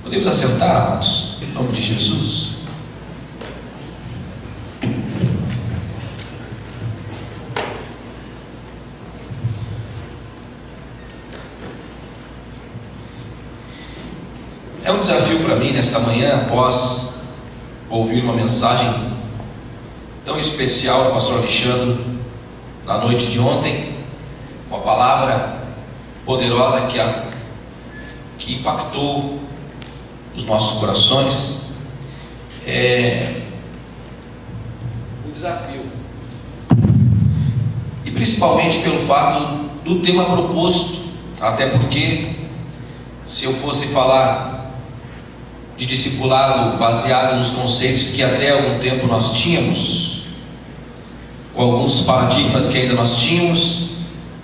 Podemos assentar, amados, em nome de Jesus. É um desafio para mim nesta manhã, após ouvir uma mensagem tão especial do pastor Alexandre na noite de ontem, uma palavra poderosa que impactou os nossos corações. Um desafio, e principalmente pelo fato do tema proposto, até porque se eu fosse falar de discipulado baseado nos conceitos que até algum tempo nós tínhamos, com alguns paradigmas que ainda nós tínhamos,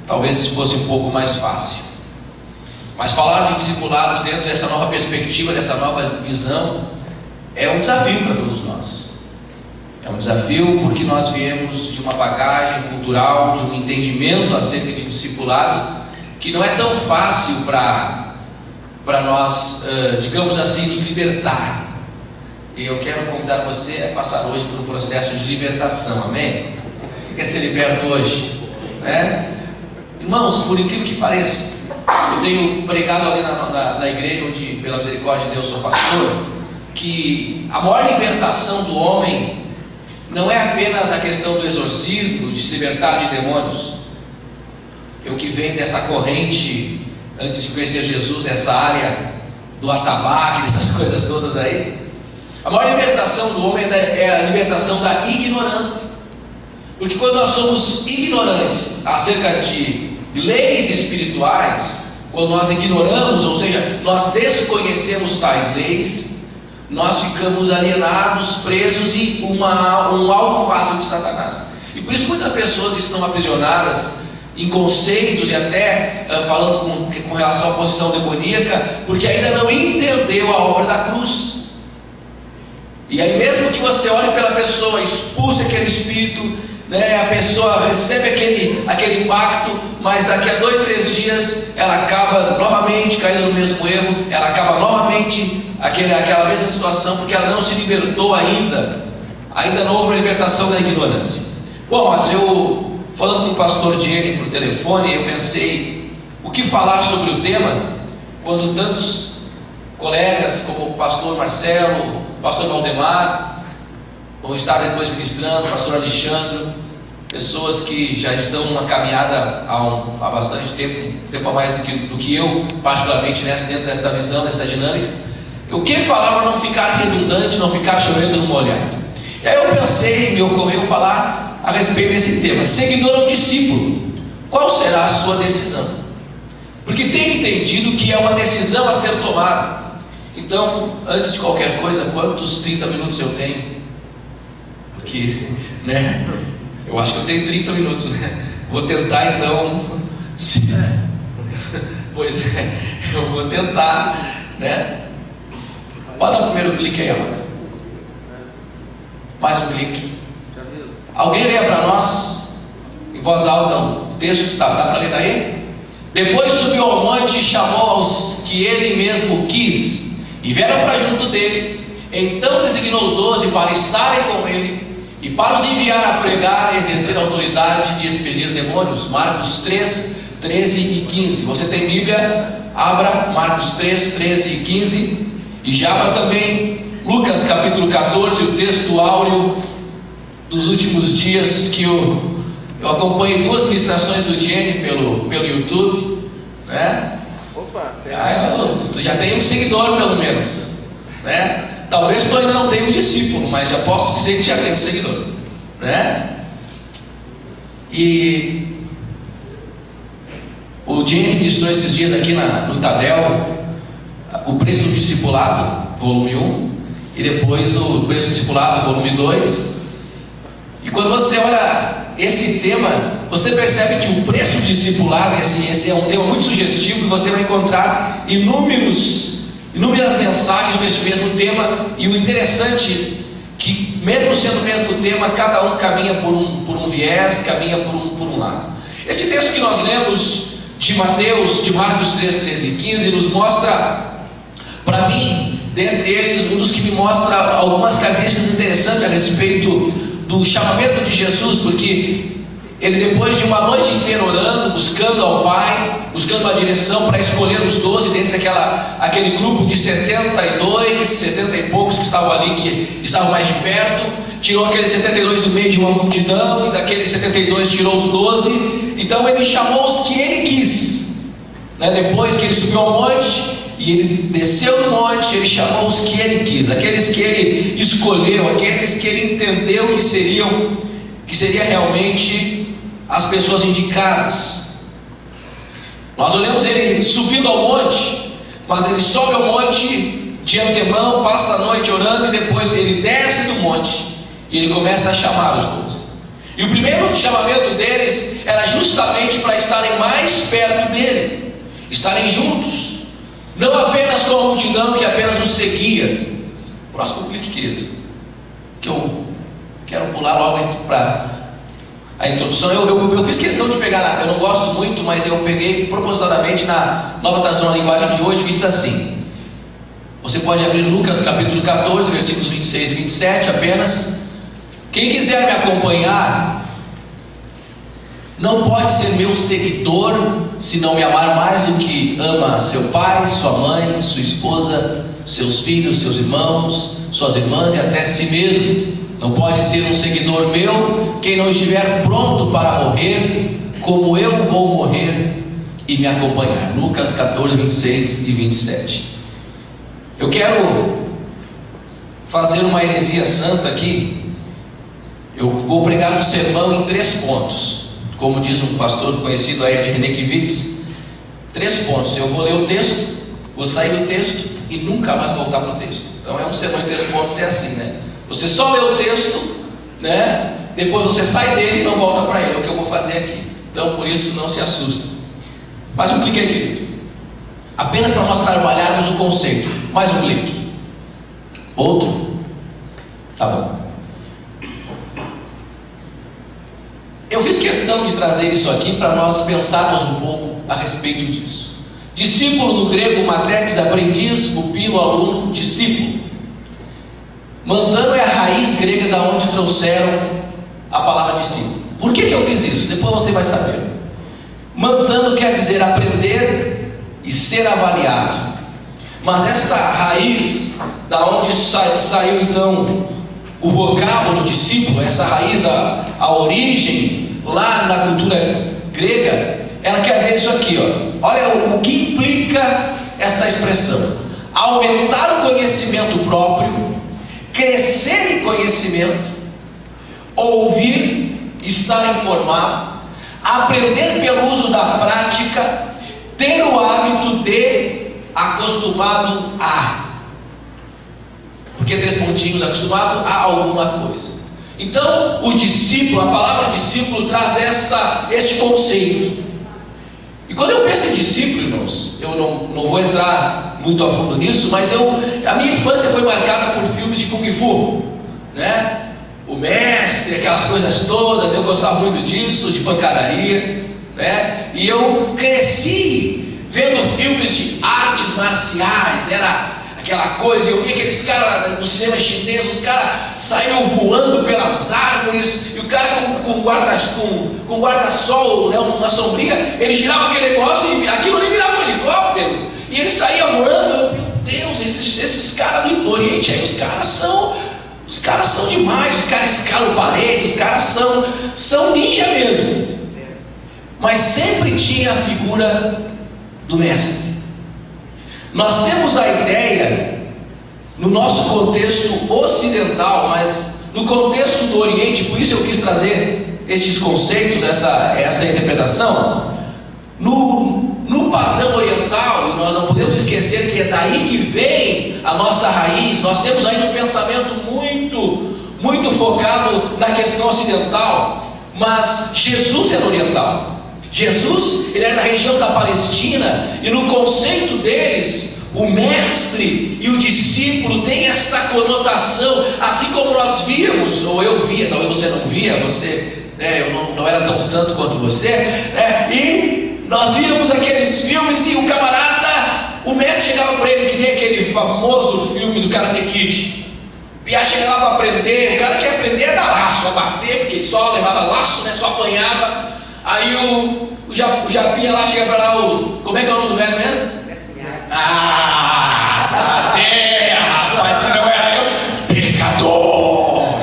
talvez fosse um pouco mais fácil. Mas falar de discipulado dentro dessa nova perspectiva, dessa nova visão, é um desafio para todos nós. É um desafio porque nós viemos de uma bagagem cultural, de um entendimento acerca de discipulado, que não é tão fácil para nós, digamos assim, nos libertar. E eu quero convidar você a passar hoje por um processo de libertação, amém? Quem quer ser liberto hoje? Irmãos, por incrível que pareça, eu tenho pregado ali na igreja onde, pela misericórdia de Deus, sou pastor, que a maior libertação do homem não é apenas a questão do exorcismo, de se libertar de demônios. Eu que venho dessa corrente, antes de conhecer Jesus, nessa área do atabaque, dessas coisas todas aí, a maior libertação do homem é a libertação da ignorância. Porque quando nós somos ignorantes acerca de leis espirituais, quando nós ignoramos, ou seja, nós desconhecemos tais leis, nós ficamos alienados, presos e um alvo fácil de Satanás. E por isso muitas pessoas estão aprisionadas em conceitos e até falando com relação à possessão demoníaca, porque ainda não entendeu a obra da cruz. E aí mesmo que você olhe pela pessoa, expulse aquele espírito, a pessoa recebe aquele impacto, mas daqui a 2, 3 dias ela acaba novamente caindo no mesmo erro, ela acaba novamente aquela mesma situação, porque ela não se libertou ainda não houve uma libertação da ignorância. Bom, mas eu, falando com o pastor Jenny por telefone, eu pensei o que falar sobre o tema, quando tantos colegas como o pastor Marcelo, o pastor Valdemar vão estar depois ministrando, o pastor Alexandre, pessoas que já estão numa caminhada há bastante tempo a mais do que eu, particularmente dentro desta visão, desta dinâmica. O que falar para não ficar redundante, não ficar chovendo no molhado? E aí eu pensei, me ocorreu falar a respeito desse tema: seguidor ou discípulo, qual será a sua decisão? Porque tenho entendido que é uma decisão a ser tomada. Então, antes de qualquer coisa, quantos 30 minutos eu tenho? Porque, eu acho que eu tenho 30 minutos, Vou tentar então, pois é, eu vou tentar, Bota o primeiro clique aí, amado. Mais um clique. Alguém lê para nós, em voz alta, o texto, dá para ler daí? Depois subiu ao monte e chamou aos que ele mesmo quis, e vieram para junto dele. Então designou 12 para estarem com ele, e para os enviar a pregar e exercer a autoridade de expelir demônios. Marcos 3, 13 e 15. Você tem Bíblia? Abra Marcos 3, 13 e 15. E já abra também Lucas capítulo 14, o texto áureo dos últimos dias, que eu acompanhei 2 ministrações do Jenny pelo YouTube, Opa! Tu já tem um seguidor pelo menos, Talvez tu ainda não tenha um discípulo, mas já posso dizer que já tem um seguidor, E o Jenny ministrou esses dias aqui no Tadel o preço do discipulado, volume 1, e depois o preço do discipulado, volume 2. E quando você olha esse tema, você percebe que o preço do discipulado, esse é um tema muito sugestivo, e você vai encontrar inúmeras mensagens com esse mesmo tema. E o interessante que, mesmo sendo o mesmo tema, cada um caminha por um viés, caminha por um lado. Esse texto que nós lemos de Marcos 3, 13 e 15 nos mostra, para mim, Dentre eles, um dos que me mostra algumas características interessantes a respeito do chamamento de Jesus, porque ele, depois de uma noite inteira orando, buscando ao Pai, buscando uma direção para escolher os 12 dentre aquele grupo de 72, 70 e poucos que estavam ali, que estavam mais de perto, tirou aqueles 72 do meio de uma multidão, e daqueles 72 tirou os 12. Então ele chamou os que ele quis, né? Depois que ele subiu ao monte e ele desceu do monte, ele chamou os que ele quis, aqueles que ele escolheu, aqueles que ele entendeu que seria realmente as pessoas indicadas. Nós olhamos ele subindo ao monte, mas ele sobe ao monte de antemão, passa a noite orando, e depois ele desce do monte e ele começa a chamar os 12. E o primeiro chamamento deles era justamente para estarem mais perto dele, estarem juntos, não apenas com a multidão que apenas o seguia. Próximo clique, querido, que eu quero pular logo para a introdução. Eu fiz questão de pegar, eu não gosto muito, mas eu peguei propositadamente na Nova Tradução da Linguagem de hoje, que diz assim. Você pode abrir Lucas capítulo 14, versículos 26 e 27 apenas. Quem quiser me acompanhar não pode ser meu seguidor se não me amar mais do que ama seu pai, sua mãe, sua esposa, seus filhos, seus irmãos, suas irmãs e até si mesmo. Não pode ser um seguidor meu quem não estiver pronto para morrer como eu vou morrer e me acompanhar. Lucas 14, 26 e 27. Eu quero fazer uma heresia santa aqui. Eu vou pregar um sermão em 3 pontos, como diz um pastor conhecido aí, de Renekiewicz. 3 pontos. Eu vou ler o texto, vou sair do texto e nunca mais voltar para o texto. Então é um sermão em 3 pontos, é assim, né? Você só lê o texto, né? Depois você sai dele e não volta para ele. É o que eu vou fazer aqui. Então por isso não se assusta. Mais um clique aí, querido. Apenas para nós trabalharmos o conceito. Mais um clique. Outro. Tá bom. Eu fiz questão de trazer isso aqui para nós pensarmos um pouco a respeito disso. Discípulo no grego, mathetes, aprendiz, pupilo, aluno, discípulo. Mantano é a raiz grega da onde trouxeram a palavra discípulo. Por que eu fiz isso? Depois você vai saber. Mantano quer dizer aprender e ser avaliado. Mas esta raiz, da onde saiu então o vocábulo discípulo, essa raiz, a origem lá na cultura grega, ela quer dizer isso aqui, ó. Olha o que implica esta expressão: aumentar o conhecimento próprio, crescer em conhecimento, ouvir, estar informado, aprender pelo uso da prática, ter o hábito de, acostumado a. Porque 3 pontinhos, acostumado a alguma coisa. Então, o discípulo, a palavra discípulo traz este conceito. E quando eu penso em discípulo, irmãos, eu não vou entrar muito a fundo nisso, mas a minha infância foi marcada por filmes de Kung Fu, né? O mestre, aquelas coisas todas, eu gostava muito disso, de pancadaria, né? E eu cresci vendo filmes de artes marciais, era aquela coisa. Eu vi aqueles caras no cinema chinês, os caras saíam voando pelas árvores, e o cara com guarda-sol, né, uma sombrinha, ele girava aquele negócio e aquilo ali virava um helicóptero, e ele saía voando. Meu Deus, esses caras do Oriente aí, os caras são demais, os caras escalam paredes, os caras são ninja mesmo. Mas sempre tinha a figura do mestre. Nós temos a ideia, no nosso contexto ocidental, mas no contexto do Oriente, por isso eu quis trazer estes conceitos, essa interpretação. No padrão oriental, e nós não podemos esquecer que é daí que vem a nossa raiz, nós temos ainda um pensamento muito focado na questão ocidental, mas Jesus era oriental. Jesus, ele era da região da Palestina, e no conceito deles, o mestre e o discípulo tem esta conotação, assim como nós víamos, ou eu via, talvez você não via, eu não era tão santo quanto você, e nós víamos aqueles filmes e o camarada o mestre chegava para ele que nem aquele famoso filme do Karate Kid. O piá chega lá para aprender, o cara quer aprender a dar laço, a bater, porque ele só levava laço, né? Só apanhava. Aí o Japinha lá chega para lá, como é que é o nome do velho mesmo? Ah, saber, rapaz, que não era eu, pecador.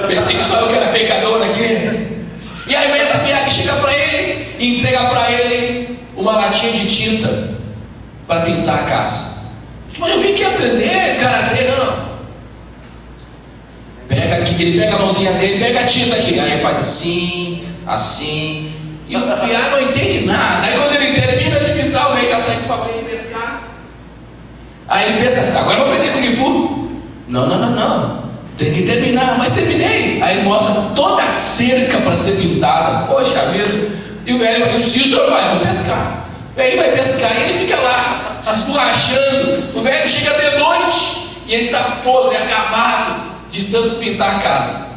Pensei que só eu que era pecador aqui. E aí o mestre Miyagi chega para ele e entrega para ele uma latinha de tinta para pintar a casa. Mas eu vim aqui aprender karatê, não. Pega aqui, ele pega a mãozinha dele, pega a tinta aqui, aí faz assim, assim, e o piá não entende nada. Aí quando ele termina de pintar, o velho está saindo para aprender a pescar. Aí ele pensa, agora eu vou aprender Kung Fu. Não, tem que terminar, mas terminei. Aí ele mostra toda a cerca para ser pintada. Poxa vida. E o velho, e o senhor vai, vou pescar. O velho vai pescar e ele fica lá, se esborrachando. O velho chega de noite e ele está podre, acabado de tanto pintar a casa.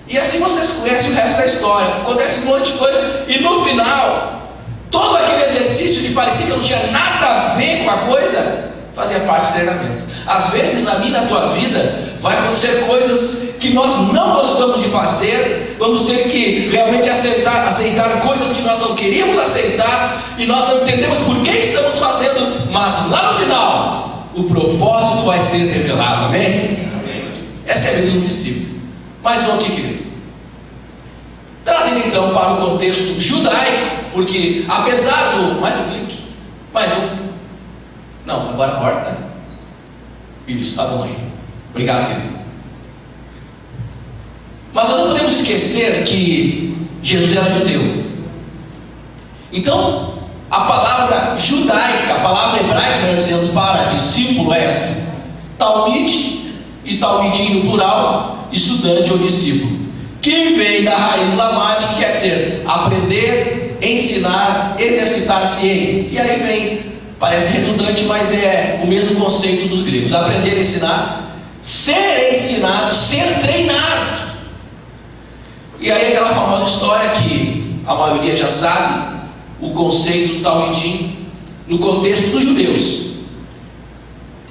E assim vocês conhecem o resto da história. Acontece um monte de coisa e no final, todo aquele exercício que parecia que não tinha nada a ver com a coisa, fazia parte do treinamento. Às vezes na minha e na tua vida vai acontecer coisas que nós não gostamos de fazer. Vamos ter que realmente aceitar coisas que nós não queríamos aceitar, e nós não entendemos por que estamos fazendo, mas lá no final o propósito vai ser revelado. Amém? Essa é a vida do discípulo. Mais um aqui, querido. Trazendo então para o contexto judaico, porque apesar do... Mais um clique. Mais um. Não, agora volta. Isso, tá bom aí. Obrigado, querido. Mas nós não podemos esquecer que Jesus era judeu. Então, a palavra judaica, a palavra hebraica, melhor dizendo, para discípulo é essa: talmid, e talmidim no plural, estudante ou discípulo, que vem da raiz lamática, que quer dizer aprender, ensinar, exercitar-se em. E aí vem, parece redundante, mas é o mesmo conceito dos gregos: aprender, ensinar, ser ensinado, ser treinado. E aí aquela famosa história que a maioria já sabe, o conceito do talmidim no contexto dos judeus.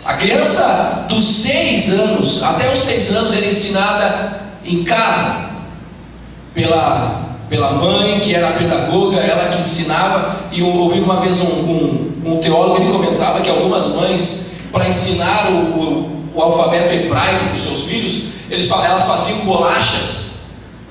A criança dos 6 anos, até os 6 anos, era ensinada em casa pela mãe, que era a pedagoga, ela que ensinava. E eu ouvi uma vez um teólogo, ele comentava que algumas mães, para ensinar o alfabeto hebraico para os seus filhos, elas faziam bolachas,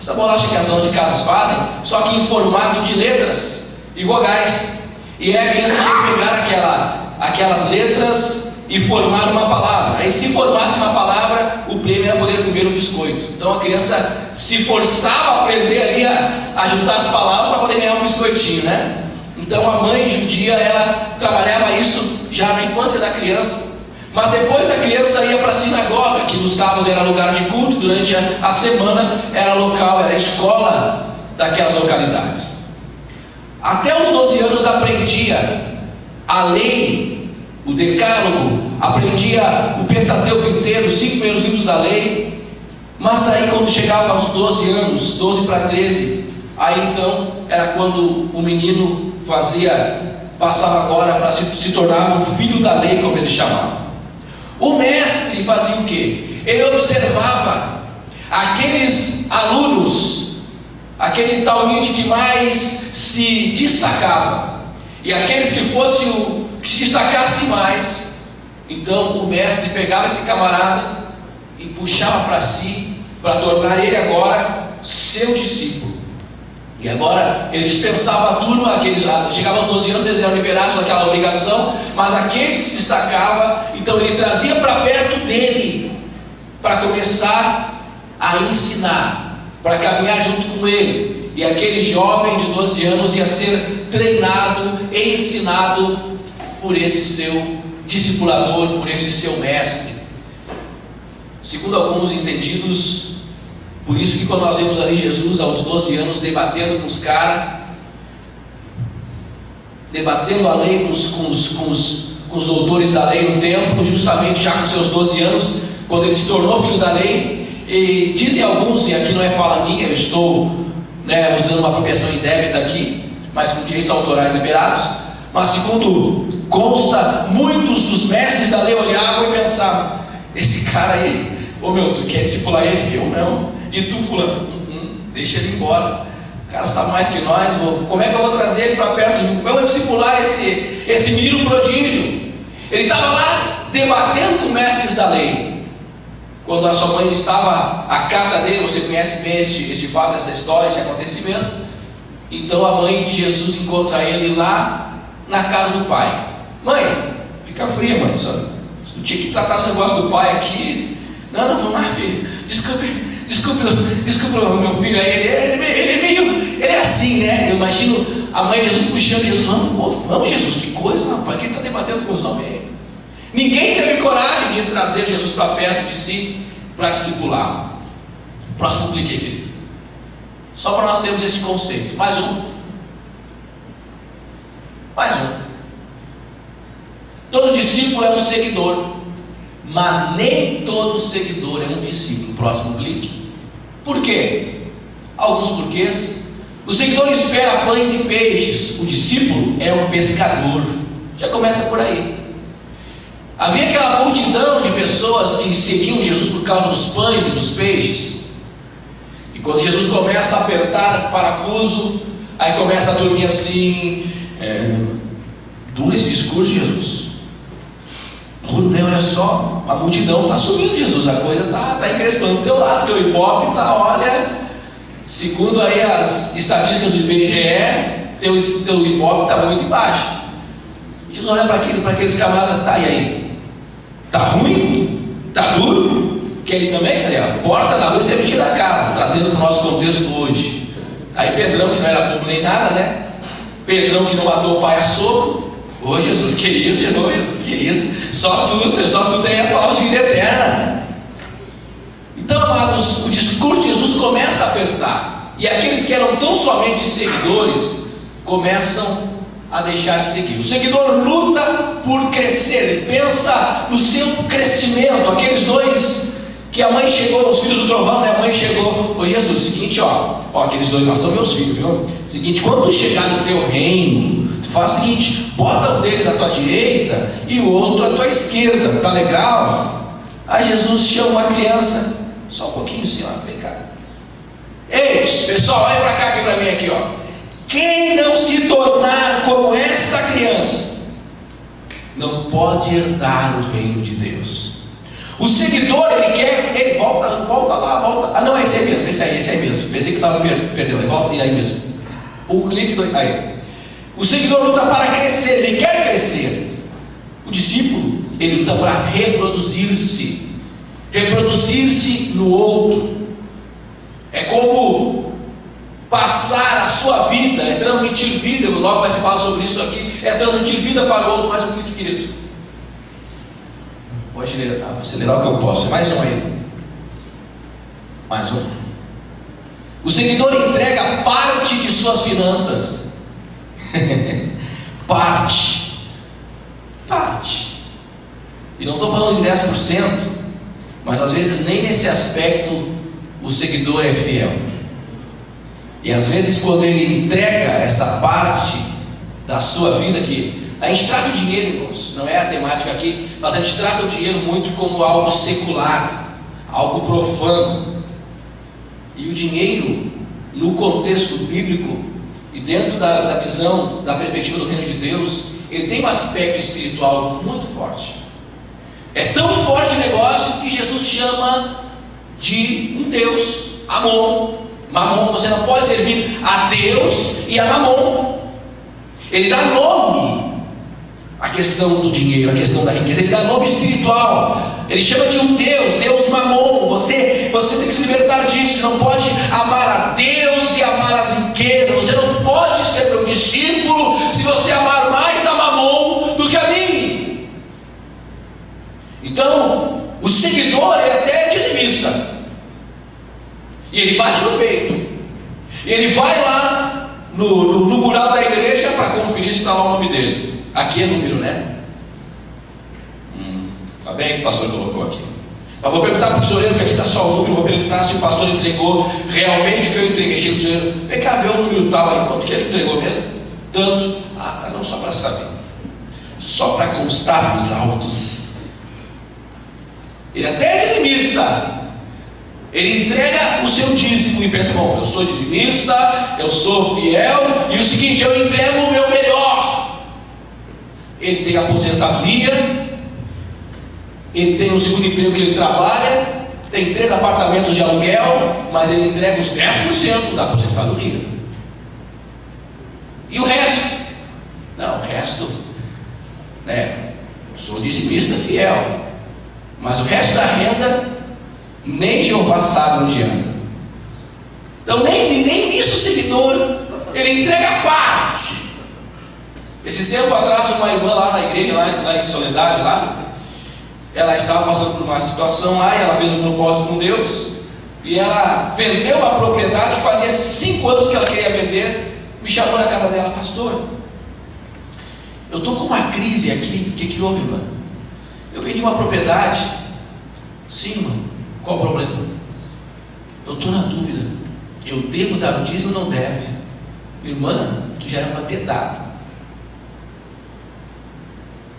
essa bolacha que as donas de casa fazem, só que em formato de letras e vogais. E aí a criança tinha que pegar aquelas letras e formar uma palavra. Aí se formasse uma palavra, o prêmio era poder comer um biscoito. Então a criança se forçava a aprender ali a juntar as palavras para poder ganhar um biscoitinho, né? Então a mãe judia, ela trabalhava isso já na infância da criança. Mas depois a criança ia para a sinagoga, que no sábado era lugar de culto, durante a semana era local, era a escola daquelas localidades. Até os 12 anos aprendia a lei, o decálogo, aprendia o Pentateuco inteiro, os 5 primeiros livros da lei. Mas aí quando chegava aos 12 anos, 12 para 13, aí então era quando o menino passava agora para se tornava um filho da lei, como ele chamava. O mestre fazia o quê? Ele observava aqueles alunos, aquele talmide que mais se destacava, e aqueles que se destacasse mais. Então o mestre pegava esse camarada e puxava para si, para tornar ele agora seu discípulo. E agora ele dispensava a turma, aqueles chegavam aos 12 anos, eles eram liberados daquela obrigação, mas aquele que se destacava, então ele trazia para perto dele, para começar a ensinar, para caminhar junto com ele. E aquele jovem de 12 anos ia ser treinado e ensinado por esse seu discipulador, por esse seu mestre. Segundo alguns entendidos, por isso que quando nós vemos ali Jesus aos 12 anos debatendo com os caras, debatendo a lei com os doutores da lei no templo, justamente já com seus 12 anos, quando ele se tornou filho da lei. E dizem alguns, e aqui não é fala minha, eu estou usando uma apropriação indébita aqui, mas com direitos autorais liberados, Mas segundo consta, muitos dos mestres da lei olhavam e pensavam: esse cara aí, ô meu, tu quer discipular ele? Eu não. E tu, fulano? Deixa ele embora. O cara sabe mais que nós. Como é que eu vou trazer ele para perto de mim? Como eu vou discipular esse menino prodígio? Ele estava lá debatendo com mestres da lei. Quando a sua mãe estava à cata dele, você conhece bem esse fato, essa história, esse acontecimento. Então a mãe de Jesus encontra ele lá na casa do pai. Mãe, fica fria, mãe, só tinha que tratar os negócios do pai aqui. Não, vamos lá, filho. Desculpa meu filho aí. Ele é assim, né? Eu imagino a mãe de Jesus puxando Jesus. Vamos Jesus, que coisa, rapaz. Quem está debatendo com os homens? Ninguém teve coragem de trazer Jesus para perto de si para discipular. Próximo clique aí, querido. Só para nós termos esse conceito. Mais um. Todo discípulo é um seguidor, mas nem todo seguidor é um discípulo. Próximo clique. Por quê? Alguns porquês. O seguidor espera pães e peixes. O discípulo é um pescador. Já começa por aí. Havia aquela multidão de pessoas que seguiam Jesus por causa dos pães e dos peixes. E quando Jesus começa a apertar o parafuso, aí começa a dormir assim. Duro esse discurso, Jesus. Duro, né? Olha só, a multidão está subindo, Jesus. A coisa está encrespando do teu lado. Teu ibope está, olha, segundo aí as estatísticas do IBGE, teu ibope está muito embaixo. Jesus olha para aqueles camaradas. Tá, e aí? Tá ruim? Tá duro? Que ele também, a porta da rua serventia da casa, trazendo para o nosso contexto hoje. Aí Pedrão, que não era bobo nem nada, né? Pedrão, que não matou o pai a soco. Ô Jesus, que isso, que isso? Só tu tem as palavras de vida eterna. Então, amados, o discurso de Jesus começa a apertar. E aqueles que eram tão somente seguidores começam a deixar de seguir. O seguidor luta por crescer, ele pensa no seu crescimento. Aqueles dois que a mãe chegou, os filhos do trovão, né? A mãe chegou: ô Jesus, seguinte, ó, aqueles dois lá são meus filhos, viu? Seguinte, quando tu chegar no teu reino, tu faz o seguinte: bota um deles à tua direita e o outro à tua esquerda, tá legal? Aí Jesus chama uma criança, só um pouquinho assim, ó, vem cá. Ei, pessoal, olha pra cá, aqui pra mim, aqui, ó. Quem não se tornar como esta criança, não pode herdar o reino de Deus. O seguidor, ele volta lá, volta. Ah, não, esse aí mesmo, esse aí mesmo. Pensei que estava perdendo, volta, e aí mesmo. O clique do. Aí. O seguidor luta para crescer, ele quer crescer. O discípulo, ele luta para reproduzir-se no outro. É como passar a sua vida, é transmitir vida. Logo vai se falar sobre isso aqui. É transmitir vida para o outro. Mais um clique, querido. Vou acelerar o que eu posso. Mais um aí. Mais um. O seguidor entrega parte de suas finanças. Parte. E não estou falando de 10%, mas às vezes nem nesse aspecto o seguidor é fiel. E às vezes quando ele entrega essa parte da sua vida, que a gente trata o dinheiro, irmãos, não é a temática aqui, mas a gente trata o dinheiro muito como algo secular, algo profano. E o dinheiro, no contexto bíblico e dentro da visão, da perspectiva do reino de Deus, ele tem um aspecto espiritual muito forte. É tão forte o negócio que Jesus chama de um Deus, Mamon. Você não pode servir a Deus e a Mamon. Ele dá nome à questão do dinheiro, à questão da riqueza. Ele dá nome espiritual. Ele chama de um Deus Mamon. Você tem que se libertar disso. Você não pode amar a Deus e amar as riquezas. Você não pode ser meu discípulo se você amar mais a Mamon do que a mim. Então, o seguidor é até dizimista. E ele bate no peito. E ele vai lá no mural da igreja para conferir se está lá o nome dele. Aqui é número, né? Tá bem que o pastor colocou aqui. Eu vou perguntar para o tesoureiro, porque aqui está só o número. Vou perguntar se o pastor entregou realmente o que eu entreguei. Chega o tesoureiro: vem cá ver o número tal aí. Quanto que ele entregou mesmo? Tanto. Ah, tá, não, só para saber. só para constar nos autos. Ele até é dizimista. Ele entrega o seu dízimo e pensa: bom, eu sou dizimista, eu sou fiel, e o seguinte, eu entrego o meu melhor. Ele tem aposentadoria, ele tem um segundo emprego que ele trabalha, tem 3 apartamentos de aluguel, mas ele entrega os 10% da aposentadoria. E o resto? Não, o resto, eu sou dizimista fiel, mas o resto da renda, nem Jeová sabe onde anda. Então nem nisso o seguidor, ele entrega parte. Esses tempos atrás, uma irmã lá na igreja, lá em Soledade, ela estava passando por uma situação lá, e ela fez um propósito com Deus, e ela vendeu uma propriedade que fazia 5 anos que ela queria vender. Me chamou na casa dela: pastor, eu estou com uma crise aqui. O que houve, irmã? Eu vendi uma propriedade. Sim, irmã. Qual o problema? Eu estou na dúvida. Eu devo dar o dízimo ou não deve? Irmã, tu já era para ter dado.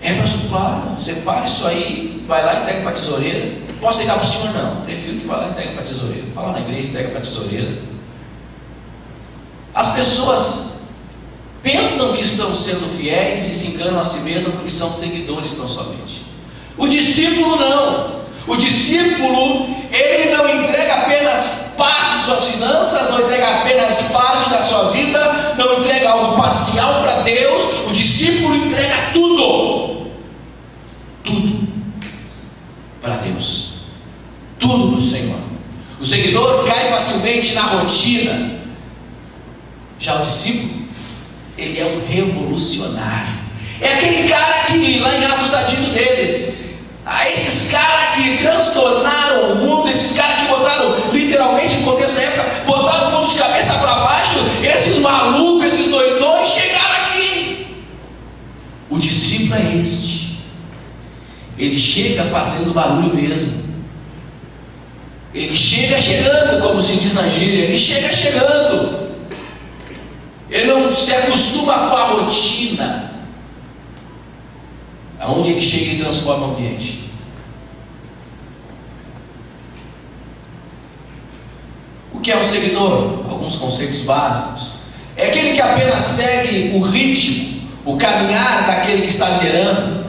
Mas claro, separa isso aí, vai lá e entrega para a tesoureira. Posso ligar para o senhor? Não, prefiro que vá lá e entregue para a tesoureira. Vai lá na igreja e entrega para a tesoureira. As pessoas pensam que estão sendo fiéis e se enganam a si mesmas porque são seguidores tão somente. O discípulo não. O discípulo, ele não entrega apenas parte de suas finanças, não entrega apenas parte da sua vida, não entrega algo parcial para Deus. O discípulo entrega tudo para Deus, tudo para o Senhor. O seguidor cai facilmente na rotina. Já o discípulo, ele é um revolucionário. É aquele cara que lá em Atos está dito deles: esses caras que transtornaram o mundo, esses caras que botaram, literalmente no contexto da época, botaram o mundo de cabeça para baixo, esses malucos, esses doidões, chegaram aqui. O discípulo é este. Ele chega fazendo barulho mesmo. Ele chega chegando, como se diz na gíria. Ele chega chegando. Ele não se acostuma com a rotina. Aonde ele chega, ele transforma o ambiente. O que é um seguidor? Alguns conceitos básicos. É aquele que apenas segue o ritmo, o caminhar daquele que está liderando,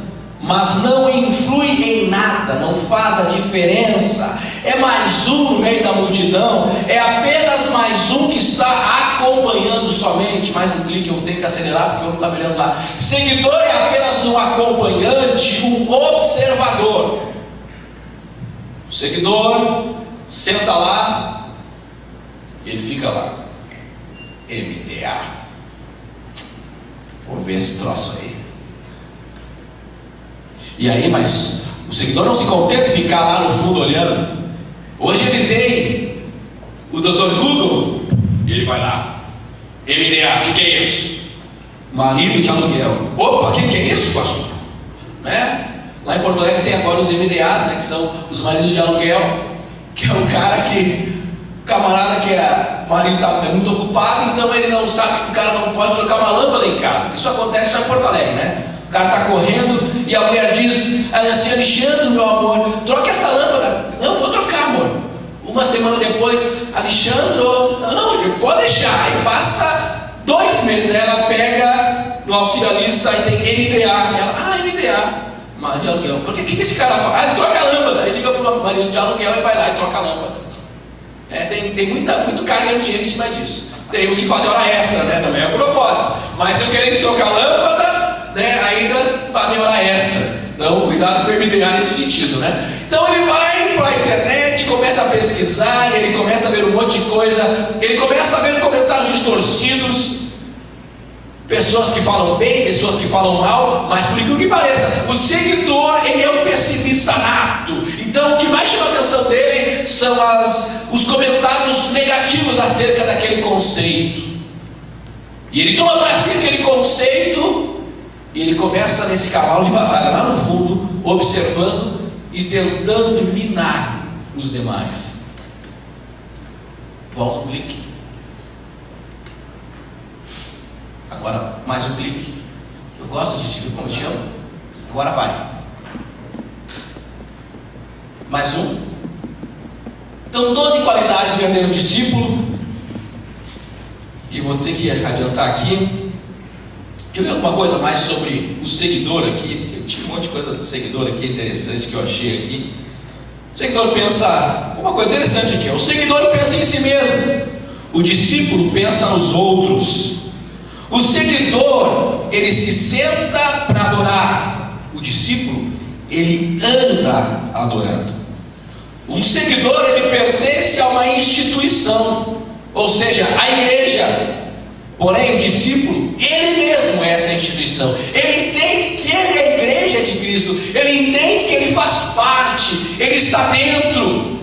mas não influi em nada, não faz a diferença. É mais um no meio da multidão, é apenas mais um que está acompanhando somente. Mais um clique, eu tenho que acelerar porque eu não estou olhando lá. Seguidor é apenas um acompanhante, um observador. O seguidor senta lá e ele fica lá. MTA. Vou ver esse troço aí. E aí, mas o seguidor não se contenta em ficar lá no fundo olhando. Hoje ele tem o Dr. Google, e ele vai lá. MDA, o que é isso? Marido de aluguel. Opa, o que é isso, pastor? Lá em Porto Alegre tem agora os MDAs, que são os maridos de aluguel, que é o cara que, o camarada que o marido é muito ocupado, então ele não sabe que o cara não pode trocar uma lâmpada em casa. Isso acontece só em Porto Alegre, O cara está correndo e a mulher diz assim: Alexandre, meu amor, troque essa lâmpada. Não, vou trocar, amor. Uma semana depois, Alexandre, não, pode deixar. Aí passa 2 meses, aí ela pega no auxiliarista e tem MDA. Ela, MDA, marido de aluguel. Porque o que esse cara faz? Ele troca a lâmpada. Ele liga para o marido de aluguel e vai lá e troca a lâmpada. Tem muito carga de dinheiro em cima disso. Tem os que fazem hora extra, também é propósito. Mas não querendo trocar a lâmpada, ainda fazem hora extra. Então cuidado com o MDA nesse sentido, Então ele vai para a internet, começa a pesquisar, ele começa a ver um monte de coisa, ele começa a ver comentários distorcidos, pessoas que falam bem, pessoas que falam mal, mas por incrível que pareça, o seguidor, ele é um pessimista nato. Então o que mais chama a atenção dele são os comentários negativos acerca daquele conceito. E ele toma para si aquele conceito e ele começa nesse cavalo de batalha lá no fundo, observando e tentando minar os demais. Volta um clique. Agora mais um clique. Eu gosto de te ver, como te amo. Agora vai. Mais um. Então, 12 qualidades do verdadeiro discípulo. E vou ter que adiantar aqui. Deixa eu ver alguma coisa mais sobre o seguidor aqui. Eu tinha um monte de coisa do seguidor aqui interessante que eu achei aqui. O seguidor pensa, uma coisa interessante aqui, o seguidor pensa em si mesmo, o discípulo pensa nos outros. O seguidor, ele se senta para adorar, o discípulo, ele anda adorando. Um seguidor, ele pertence a uma instituição, ou seja, a igreja. Porém, o discípulo, ele mesmo é essa instituição. Ele entende que ele é a igreja de Cristo. Ele entende que ele faz parte. Ele está dentro.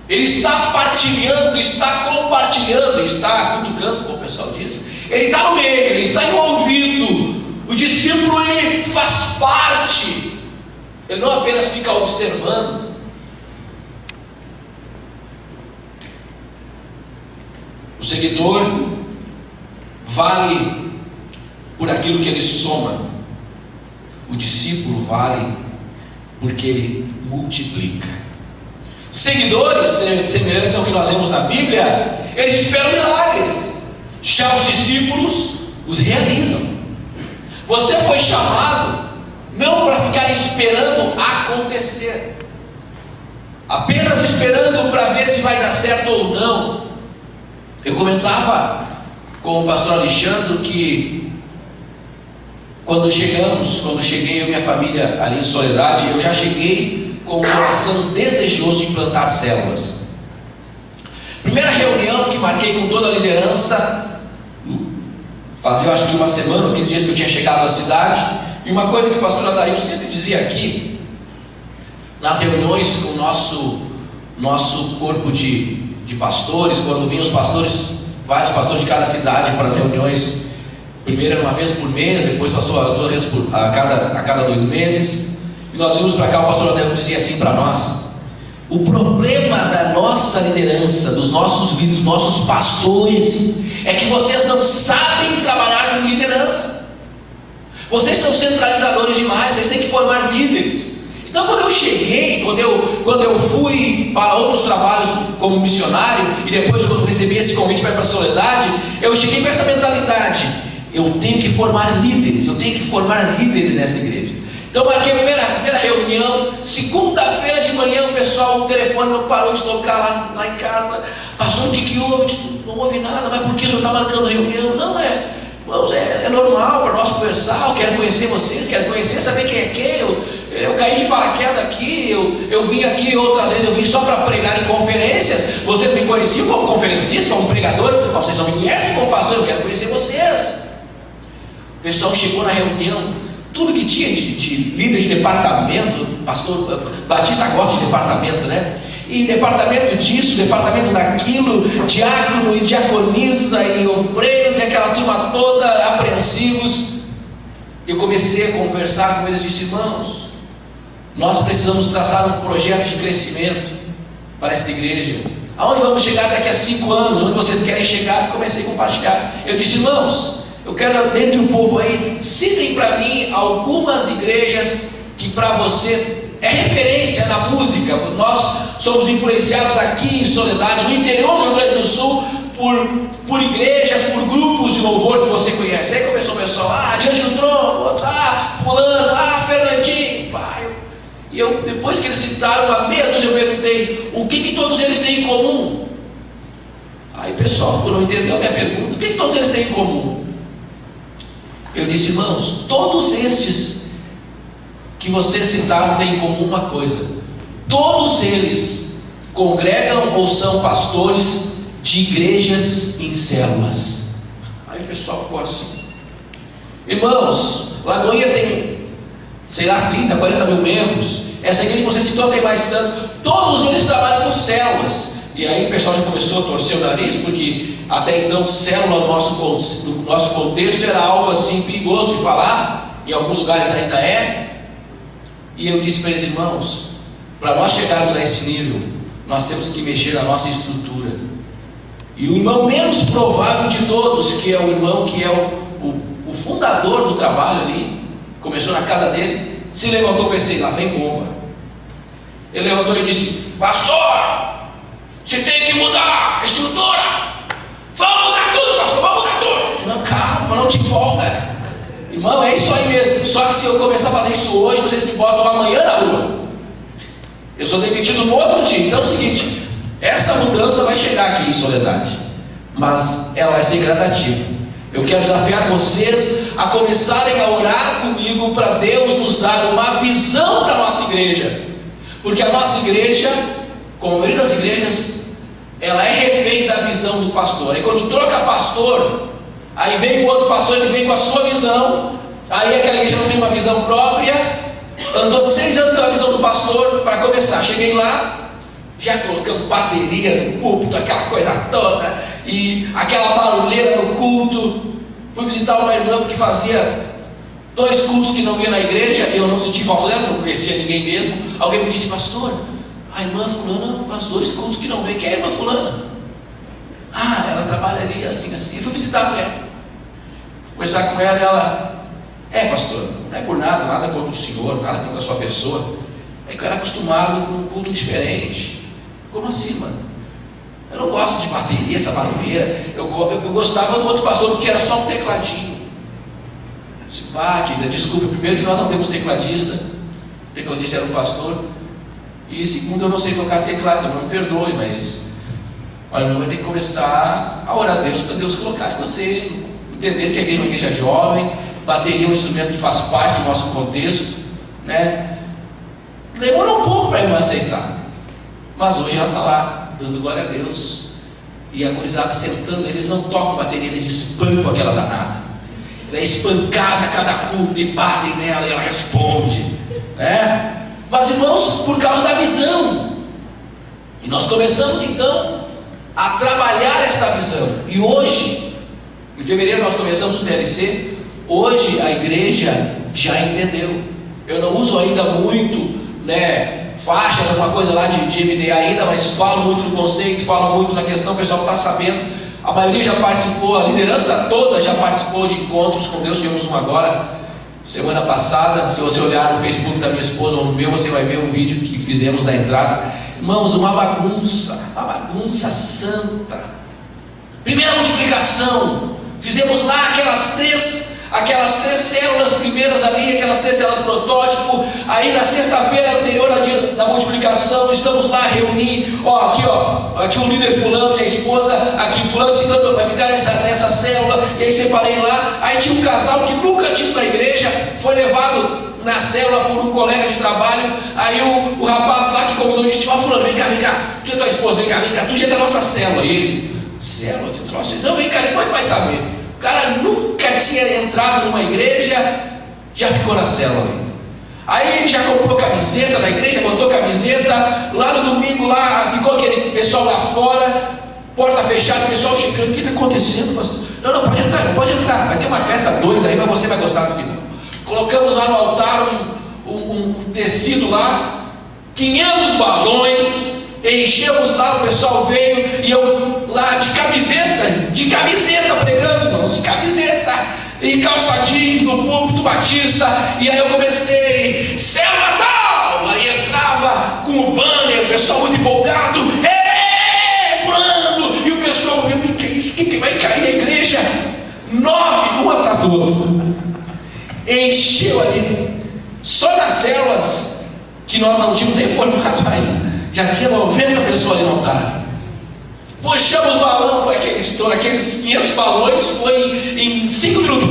Ele está partilhando, está compartilhando, está cutucando, como o pessoal diz. Ele está no meio, ele está envolvido. O discípulo, ele faz parte. Ele não apenas fica observando. O seguidor vale por aquilo que ele soma. O discípulo vale porque ele multiplica. Seguidores, semelhantes ao que nós vemos na Bíblia, eles esperam milagres. Já os discípulos os realizam. Você foi chamado não para ficar esperando acontecer, apenas esperando para ver se vai dar certo ou não. Eu comentava com o pastor Alexandre que quando cheguei eu e minha família ali em Soledade, eu já cheguei com o coração desejoso de implantar células. Primeira reunião que marquei com toda a liderança, fazia acho que uma semana, 15 dias que eu tinha chegado à cidade, e uma coisa que o pastor Adair sempre dizia aqui, nas reuniões com o nosso corpo de pastores, quando vinham os pastores, vários pastores de cada cidade para as reuniões, primeiro era uma vez por mês, depois pastor 2 vezes a cada 2 meses, e nós íamos para cá, o pastor Adel dizia assim para nós: o problema da nossa liderança, dos nossos líderes, dos nossos pastores, é que vocês não sabem trabalhar com liderança. Vocês são centralizadores demais, vocês têm que formar líderes. Então, quando eu cheguei, quando eu fui para outros trabalhos como missionário, e depois quando recebi esse convite para ir para a Soledade, eu cheguei com essa mentalidade: eu tenho que formar líderes, nessa igreja. Então, marquei a primeira reunião, segunda-feira de manhã, o pessoal, o telefone não parou de tocar lá em casa. Pastor, o que houve? Eu disse: não houve nada. Mas por que o senhor está marcando reunião? Não, irmãos, é normal para nós conversar. Eu quero conhecer vocês, quero conhecer, saber quem é quem. Eu caí de paraquedas aqui, eu vim aqui, outras vezes eu vim só para pregar em conferências. Vocês me conheciam como conferencista, como pregador, mas vocês não me conhecem como pastor. Eu quero conhecer vocês. O pessoal chegou na reunião, tudo que tinha de líder de departamento, pastor Batista gosta de departamento, né? E departamento disso, departamento daquilo, diácono e diaconisa e obreiros e aquela turma toda apreensivos. Eu comecei a conversar com eles e disse: irmãos, nós precisamos traçar um projeto de crescimento para esta igreja. Aonde vamos chegar daqui a 5 anos? Onde vocês querem chegar? Comecei a compartilhar. Eu disse: irmãos, eu quero dentro do povo aí, citem para mim algumas igrejas que para você é referência na música. Nós somos influenciados aqui em Soledade, no interior do Rio Grande do Sul, por igrejas, por grupos de louvor que você conhece. Aí começou o pessoal: diante do trono, outro, fulano, Fernandinho, pai. E eu, depois que eles citaram a meia dúzia, eu perguntei: o que todos eles têm em comum? Aí o pessoal não entendeu a minha pergunta. O que todos eles têm em comum? Eu disse: irmãos, todos estes que vocês citaram têm em comum uma coisa: todos eles congregam ou são pastores de igrejas em células. Aí o pessoal ficou assim. Irmãos, Lagoinha tem, sei lá, 30, 40 mil membros. Essa igreja que você citou tem mais tanto. Todos eles trabalham com células. E aí o pessoal já começou a torcer o nariz, porque até então célula no nosso contexto era algo assim perigoso de falar. Em alguns lugares ainda é. E eu disse para eles: irmãos, para nós chegarmos a esse nível, nós temos que mexer na nossa estrutura. E o irmão menos provável de todos, que é o irmão que é o fundador do trabalho ali, começou na casa dele, se levantou, pensei, lá vem bomba. Ele levantou e disse: pastor, você tem que mudar a estrutura, vamos mudar tudo, pastor, vamos mudar tudo. Não, calma, não te empolga, irmão, é isso aí mesmo. Só que se eu começar a fazer isso hoje, vocês me botam amanhã na rua. Eu sou demitido no outro dia. Então é o seguinte, essa mudança vai chegar aqui em Soledade, mas ela vai ser gradativa. Eu quero desafiar vocês a começarem a orar comigo para Deus nos dar uma visão para a nossa igreja, porque a nossa igreja, como a maioria das igrejas, ela é refém da visão do pastor. E quando troca pastor, aí vem o outro pastor, ele vem com a sua visão, aí aquela igreja não tem uma visão própria. Andou 6 anos pela visão do pastor. Para começar, cheguei lá, já colocamos bateria no púlpito, aquela coisa toda, e aquela barulheira no culto. Fui visitar uma irmã que fazia 2 cultos que não ia na igreja, eu não senti falta dela, não conhecia ninguém mesmo. Alguém me disse: pastor, a irmã fulana faz 2 cultos que não vem. Quem é a irmã fulana? Ah, ela trabalha ali assim, assim. Eu fui visitar a mulher, fui conversar com ela, e ela: é, pastor, não é por nada contra o senhor, nada contra a sua pessoa, é que eu era acostumado com um culto diferente. Como assim, mano? Eu não gosto de bateria, essa barulheira. Eu gostava do outro pastor, porque era só um tecladinho. Disse: pá, querida, desculpa, primeiro que nós não temos tecladista. O tecladista era um pastor, e segundo, eu não sei tocar teclado, não me perdoe, mas não vai ter que começar a orar a Deus, para Deus colocar em você, entender que é uma igreja jovem. Bateria é um instrumento que faz parte do nosso contexto, né? Demorou um pouco para a irmã aceitar, mas hoje ela está lá, dando glória a Deus. E a gurizada sentando, eles não tocam bateria, eles espancam aquela danada. Ela é espancada a cada culto e batem nela e ela responde, né? Mas, irmãos, por causa da visão. E nós começamos então a trabalhar esta visão. E hoje, em fevereiro, nós começamos o TLC. Hoje a igreja já entendeu. Eu não uso ainda muito, né, faixas, alguma coisa lá de MDA ainda, mas falo muito no conceito, falo muito na questão, o pessoal está sabendo. A maioria já participou, a liderança toda já participou de encontros com Deus. Tivemos um agora, semana passada. Se você olhar no Facebook da minha esposa ou no meu, você vai ver o vídeo que fizemos na entrada. Irmãos, uma bagunça santa. Primeira multiplicação, fizemos lá aquelas três células primeiras ali, aquelas 3 células protótipo. Aí na sexta-feira anterior da multiplicação, estamos lá reunir, aqui o líder fulano e a esposa, aqui fulano, citando, vai ficar nessa célula. E aí separei lá. Aí tinha um casal que nunca tinha ido na igreja, foi levado na célula por um colega de trabalho. Aí o rapaz lá que convidou disse: fulano, vem cá, tu é tua esposa, vem cá, tu já é da nossa célula. E ele: célula, que troço? Não, vem cá, depois tu vai saber. O cara nunca tinha entrado numa igreja, já ficou na célula. Aí ele já comprou camiseta na igreja, botou camiseta. Lá no domingo, lá ficou aquele pessoal lá fora, porta fechada, o pessoal chegando: o que está acontecendo, pastor? Não, pode entrar, vai ter uma festa doida aí, mas você vai gostar no final. Colocamos lá no altar um tecido lá, 500 balões, enchemos lá, o pessoal veio, e eu lá de camiseta pregando, irmãos, de camiseta e calça jeans no púlpito batista. E aí eu comecei: célula tal. Aí entrava com o banner, o pessoal muito empolgado, pulando, e o pessoal vendo: o que é isso? O que vai cair na igreja? 9, um atrás do outro. Encheu ali. Só nas células que nós não tínhamos nem formado ainda, já tinha 90 pessoas ali no altar. Puxamos o balão, foi aquele estouro, aqueles 500 balões, foi em 5 minutos.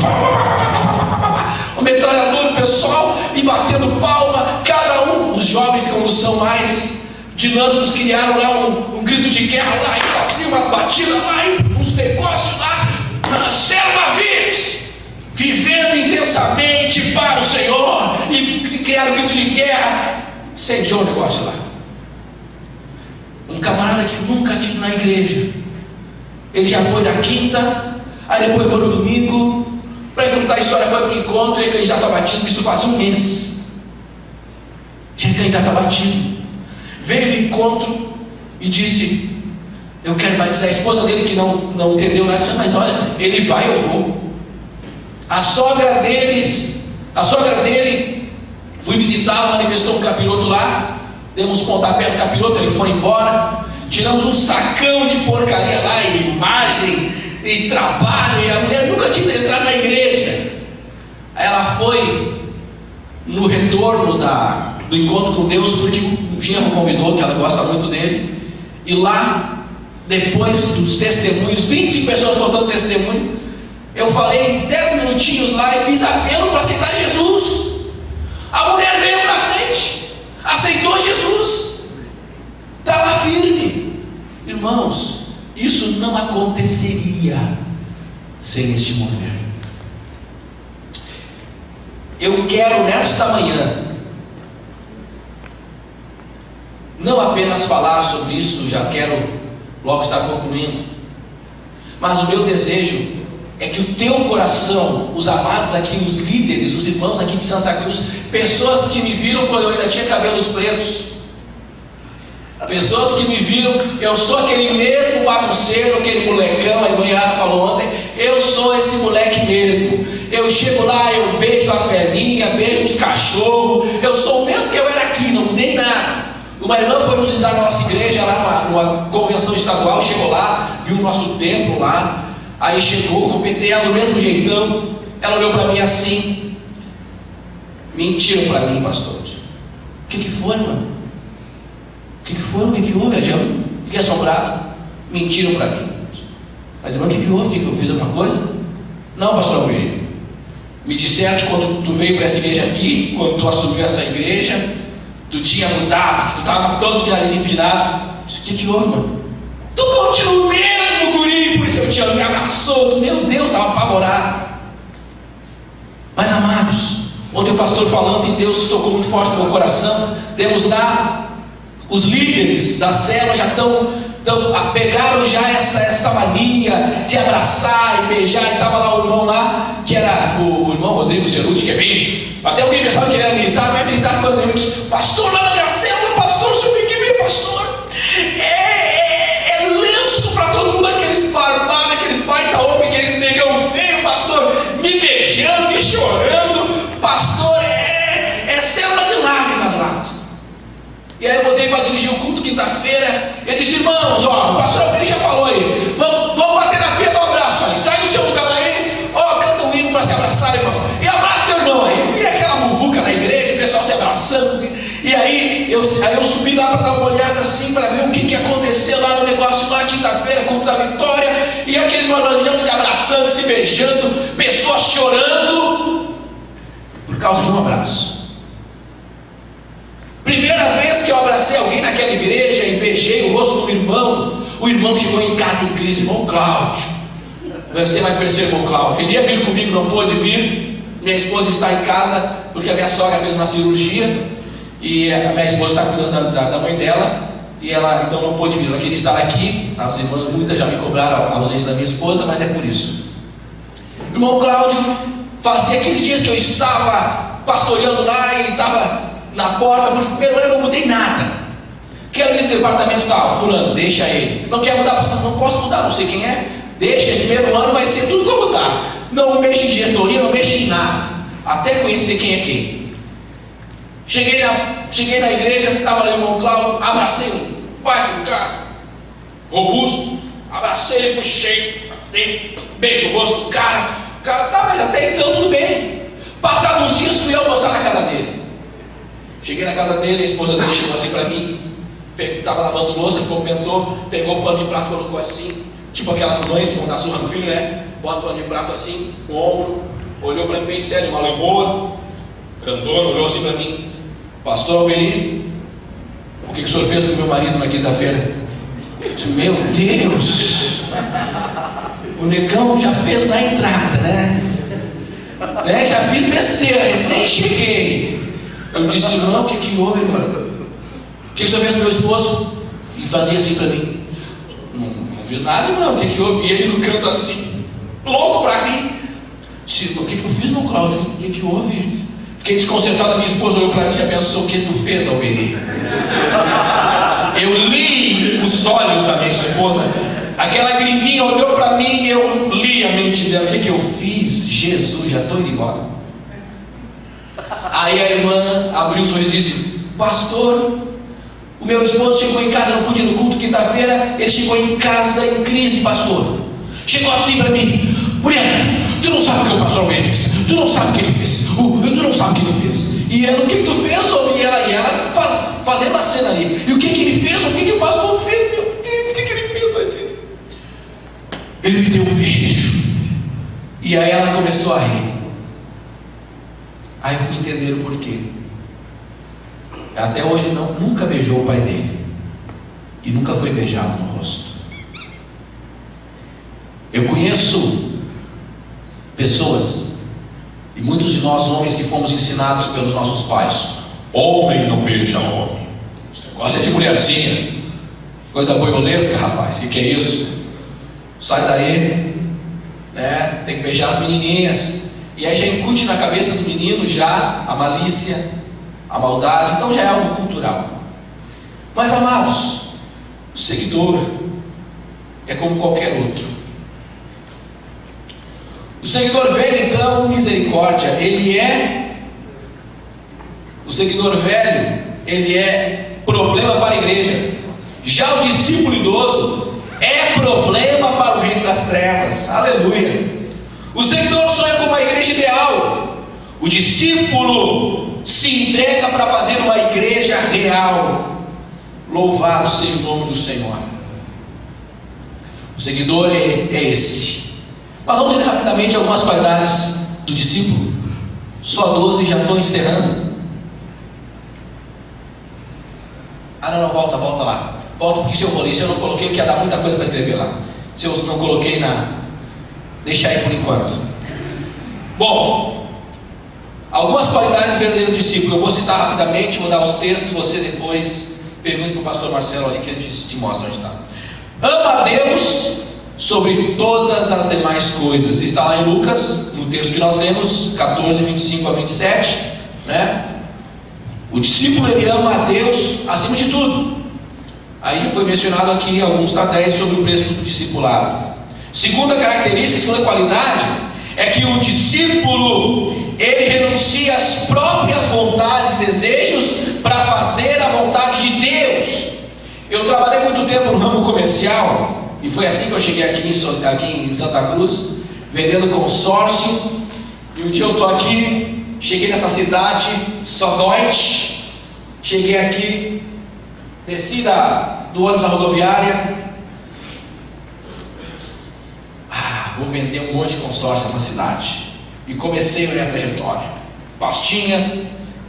O metralhador, o pessoal, e batendo palma, cada um. Os jovens, como são mais dinâmicos, criaram lá um grito de guerra lá, e faziam umas batidas lá, e uns negócios lá. Célula Vives, vivendo intensamente para o Senhor, e criaram um grito de guerra. Incendiou o negócio lá. Um camarada que nunca tinha ido na igreja, ele já foi na quinta, aí depois foi no domingo, para contar a história, foi para o encontro e é candidato a batismo. Isso faz um mês. Já é candidato a batismo. Veio no encontro e disse: eu quero batizar. A esposa dele, que não entendeu nada, disse: mas olha, ele vai, eu vou. A sogra deles A sogra dele, fui visitá-lo, manifestou um capiroto lá, demos um pontapé no capiroto, ele foi embora, tiramos um sacão de porcaria lá, e imagem, e trabalho, e a mulher nunca tinha entrado na igreja. Aí ela foi no retorno do encontro com Deus, porque o genro convidou, que ela gosta muito dele, e lá, depois dos testemunhos, 25 pessoas contando testemunho, eu falei 10 minutinhos lá e fiz apelo para aceitar Jesus. A mulher veio na frente, aceitou Jesus, estava firme. Irmãos, isso não aconteceria sem este mover. Eu quero nesta manhã não apenas falar sobre isso, já quero logo estar concluindo, mas o meu desejo é que o teu coração, os amados aqui, os líderes, os irmãos aqui de Santa Cruz, pessoas que me viram quando eu ainda tinha cabelos pretos, pessoas que me viram, eu sou aquele mesmo bagunceiro, aquele molecão, a irmã Yara falou ontem, eu sou esse moleque mesmo. Eu chego lá, eu beijo as velhinhas, beijo os cachorros, eu sou o mesmo que eu era aqui, não mudei nada. Uma irmã foi nos visitar a nossa igreja lá numa convenção estadual, chegou lá, viu o nosso templo lá, aí chegou, cumprimentei ela do mesmo jeitão, ela olhou para mim assim, mentiram para mim, pastor. O que foi, irmã? O que foi? O que houve? Eu fiquei assombrado. Mentiram para mim. Mas irmão, o que houve? Que eu fiz alguma coisa? Não, pastor Almeida. Me disseram que quando tu veio para essa igreja aqui, quando tu assumiu essa igreja, tu tinha mudado, que tu estava todo de nariz empinado. O que houve, irmão? Tu continua o mesmo, guri, por isso eu te amo, me abraçou. Meu Deus, estava apavorado. Mas amados, ontem o pastor falando e Deus tocou muito forte no meu coração. Temos lá os líderes da célula já pegaram já essa mania de abraçar e beijar. E estava lá o irmão lá, que era o irmão Rodrigo Ceruti, que é bem... Até alguém pensava que ele era militar, não é militar, coisa nenhuma. Pastor, lá na minha célula, pastor, o senhor tem que ver, pastor. É lenço para todo mundo, aqueles barbados, aqueles baita homem, aqueles negão feio, pastor, me beijando, me chorando. Pastor, é célula de lágrimas lá. E aí eu botei para dirigir o culto quinta-feira. Eu disse, irmãos, ó, o pastor Almeida já falou aí, vamos bater na pia do abraço aí. Sai do seu lugar aí, ó, canta um hino para se abraçar, irmão. E abraça teu irmão aí. Eu vi aquela muvuca na igreja, o pessoal se abraçando. E aí eu subi lá para dar uma olhada assim, para ver o que aconteceu lá no negócio lá, quinta-feira, culto da vitória. E aqueles marmanjão se abraçando, se beijando, pessoas chorando por causa de um abraço. Primeira vez que eu abracei alguém naquela igreja e beijei o rosto do irmão, o irmão chegou em casa em crise, irmão Cláudio. Você vai conhecer o irmão Cláudio. Ele ia vir comigo, não pôde vir. Minha esposa está em casa porque a minha sogra fez uma cirurgia e a minha esposa está cuidando da mãe dela e ela então não pôde vir. Ela queria estar aqui. As irmãs muitas já me cobraram a ausência da minha esposa, mas é por isso. O irmão Cláudio, fazia 15 dias que eu estava pastoreando lá e ele estava na porta, porque primeiro ano eu não mudei nada. Quero ir no departamento tal, fulano, deixa ele. Não quer mudar, não posso mudar, não sei quem é. Deixa, esse primeiro ano vai ser tudo como está. Não mexe em diretoria, não mexe em nada. Até conhecer quem é quem. Cheguei na igreja, estava lá o irmão Cláudio, abracei um pai do cara, robusto, abracei ele, puxei, beijo o rosto do cara. O cara, tá, mas até então tudo bem. Passados uns dias fui almoçar na casa dele. Cheguei na casa dele, a esposa dele chegou assim para mim, estava lavando louça, comentou, pegou o pano de prato, colocou assim, tipo aquelas mães que vão dar surra no filho, né? Bota o pano de prato assim, no ombro, olhou para mim bem sério, uma lei boa, grandona, olhou assim para mim, pastor Alberi, o que o senhor fez com meu marido na quinta-feira? Eu disse, meu Deus, o negão já fez na entrada, né? Já fiz besteira, recém cheguei. Eu disse, irmão, o que houve, irmão? O que o senhor fez com meu esposo? E fazia assim para mim. Não fiz nada, irmão, o que houve? E ele no canto assim, louco para rir. Disse, o que eu fiz, meu Cláudio? O que houve? Fiquei desconcertado, a minha esposa olhou para mim e já pensou, o que tu fez, Alberi? Eu li os olhos da minha esposa. Aquela gringuinha olhou para mim e eu li a mente dela. O que eu fiz? Jesus, já estou indo embora. Aí a irmã abriu o sorriso e disse: pastor, o meu esposo chegou em casa, não pude ir no culto quinta-feira. Ele chegou em casa em crise, pastor. Chegou assim para mim: mulher, tu não sabe o que o pastor William fez. Tu não sabe o que ele fez. Tu não sabe o que ele fez. E ela: o que tu fez, homem? E ela fazendo a cena ali. E o que ele fez? O que o pastor fez? Meu Deus, o que ele fez, imagina? Ele me deu um beijo. E aí ela começou a rir. Aí eu fui entender o porquê. Até hoje nunca beijou o pai dele. E nunca foi beijado no rosto. Eu conheço pessoas, e muitos de nós homens, que fomos ensinados pelos nossos pais: homem não beija homem. Esse negócio é de mulherzinha. Coisa boiolesca, rapaz. O que é isso? Sai daí, né? Tem que beijar as menininhas. E aí já incute na cabeça do menino já a malícia, a maldade. Então já é algo cultural. Mas, amados, o seguidor é como qualquer outro. O seguidor velho, então, misericórdia, o seguidor velho, ele é problema para a igreja. Já o discípulo idoso é problema para o reino das trevas. Aleluia. O seguidor sonha com uma igreja ideal. O discípulo se entrega para fazer uma igreja real. Louvado seja o nome do Senhor. O seguidor é esse. Nós vamos ver rapidamente algumas qualidades do discípulo. Só 12, já estou encerrando. Não, volta lá. Volta, porque se eu vou ler, se eu não coloquei, porque ia dar muita coisa para escrever lá. Se eu não coloquei deixa aí por enquanto. Bom, algumas qualidades do verdadeiro discípulo. Eu vou citar rapidamente, vou dar os textos, você depois pergunte para o pastor Marcelo ali, que ele te mostra onde está. Ama a Deus sobre todas as demais coisas. Está lá em Lucas, no texto que nós lemos, 14, 25 a 27, né? O discípulo, ele ama a Deus acima de tudo. Aí já foi mencionado aqui alguns tatéis sobre o preço do discipulado. Segunda característica, segunda qualidade, é que o discípulo, ele renuncia às próprias vontades e desejos para fazer a vontade de Deus. Eu trabalhei muito tempo no ramo comercial, e foi assim que eu cheguei aqui em Santa Cruz, vendendo consórcio. E um dia eu estou aqui, cheguei nessa cidade, Sodoite, cheguei aqui, desci do ônibus da rodoviária. Vou vender um monte de consórcio nessa cidade. E comecei a minha trajetória. Pastinha,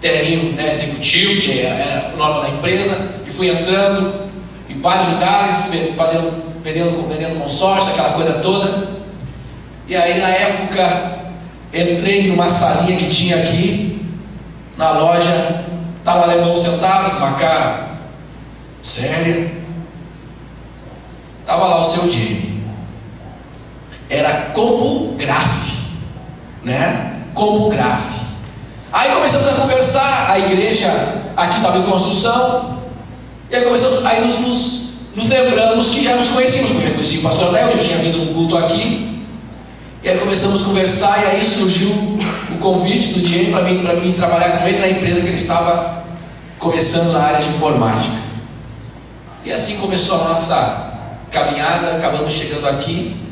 terninho, né, executivo, era o nome da empresa, e fui entrando em vários lugares, vendendo consórcio, aquela coisa toda. E aí, na época, entrei numa salinha que tinha aqui na loja. Estava o alemão sentado com uma cara séria. Estava lá o seu Jamie. Era Compograph, né? Compograph. Aí começamos a conversar. A igreja aqui estava em construção. E aí nos lembramos que já nos conhecíamos. Eu já conheci o pastor Léo, já tinha vindo num culto aqui. E aí começamos a conversar. E aí surgiu o convite do Jamie para vir trabalhar com ele na empresa que ele estava começando na área de informática. E assim começou a nossa caminhada. Acabamos chegando aqui.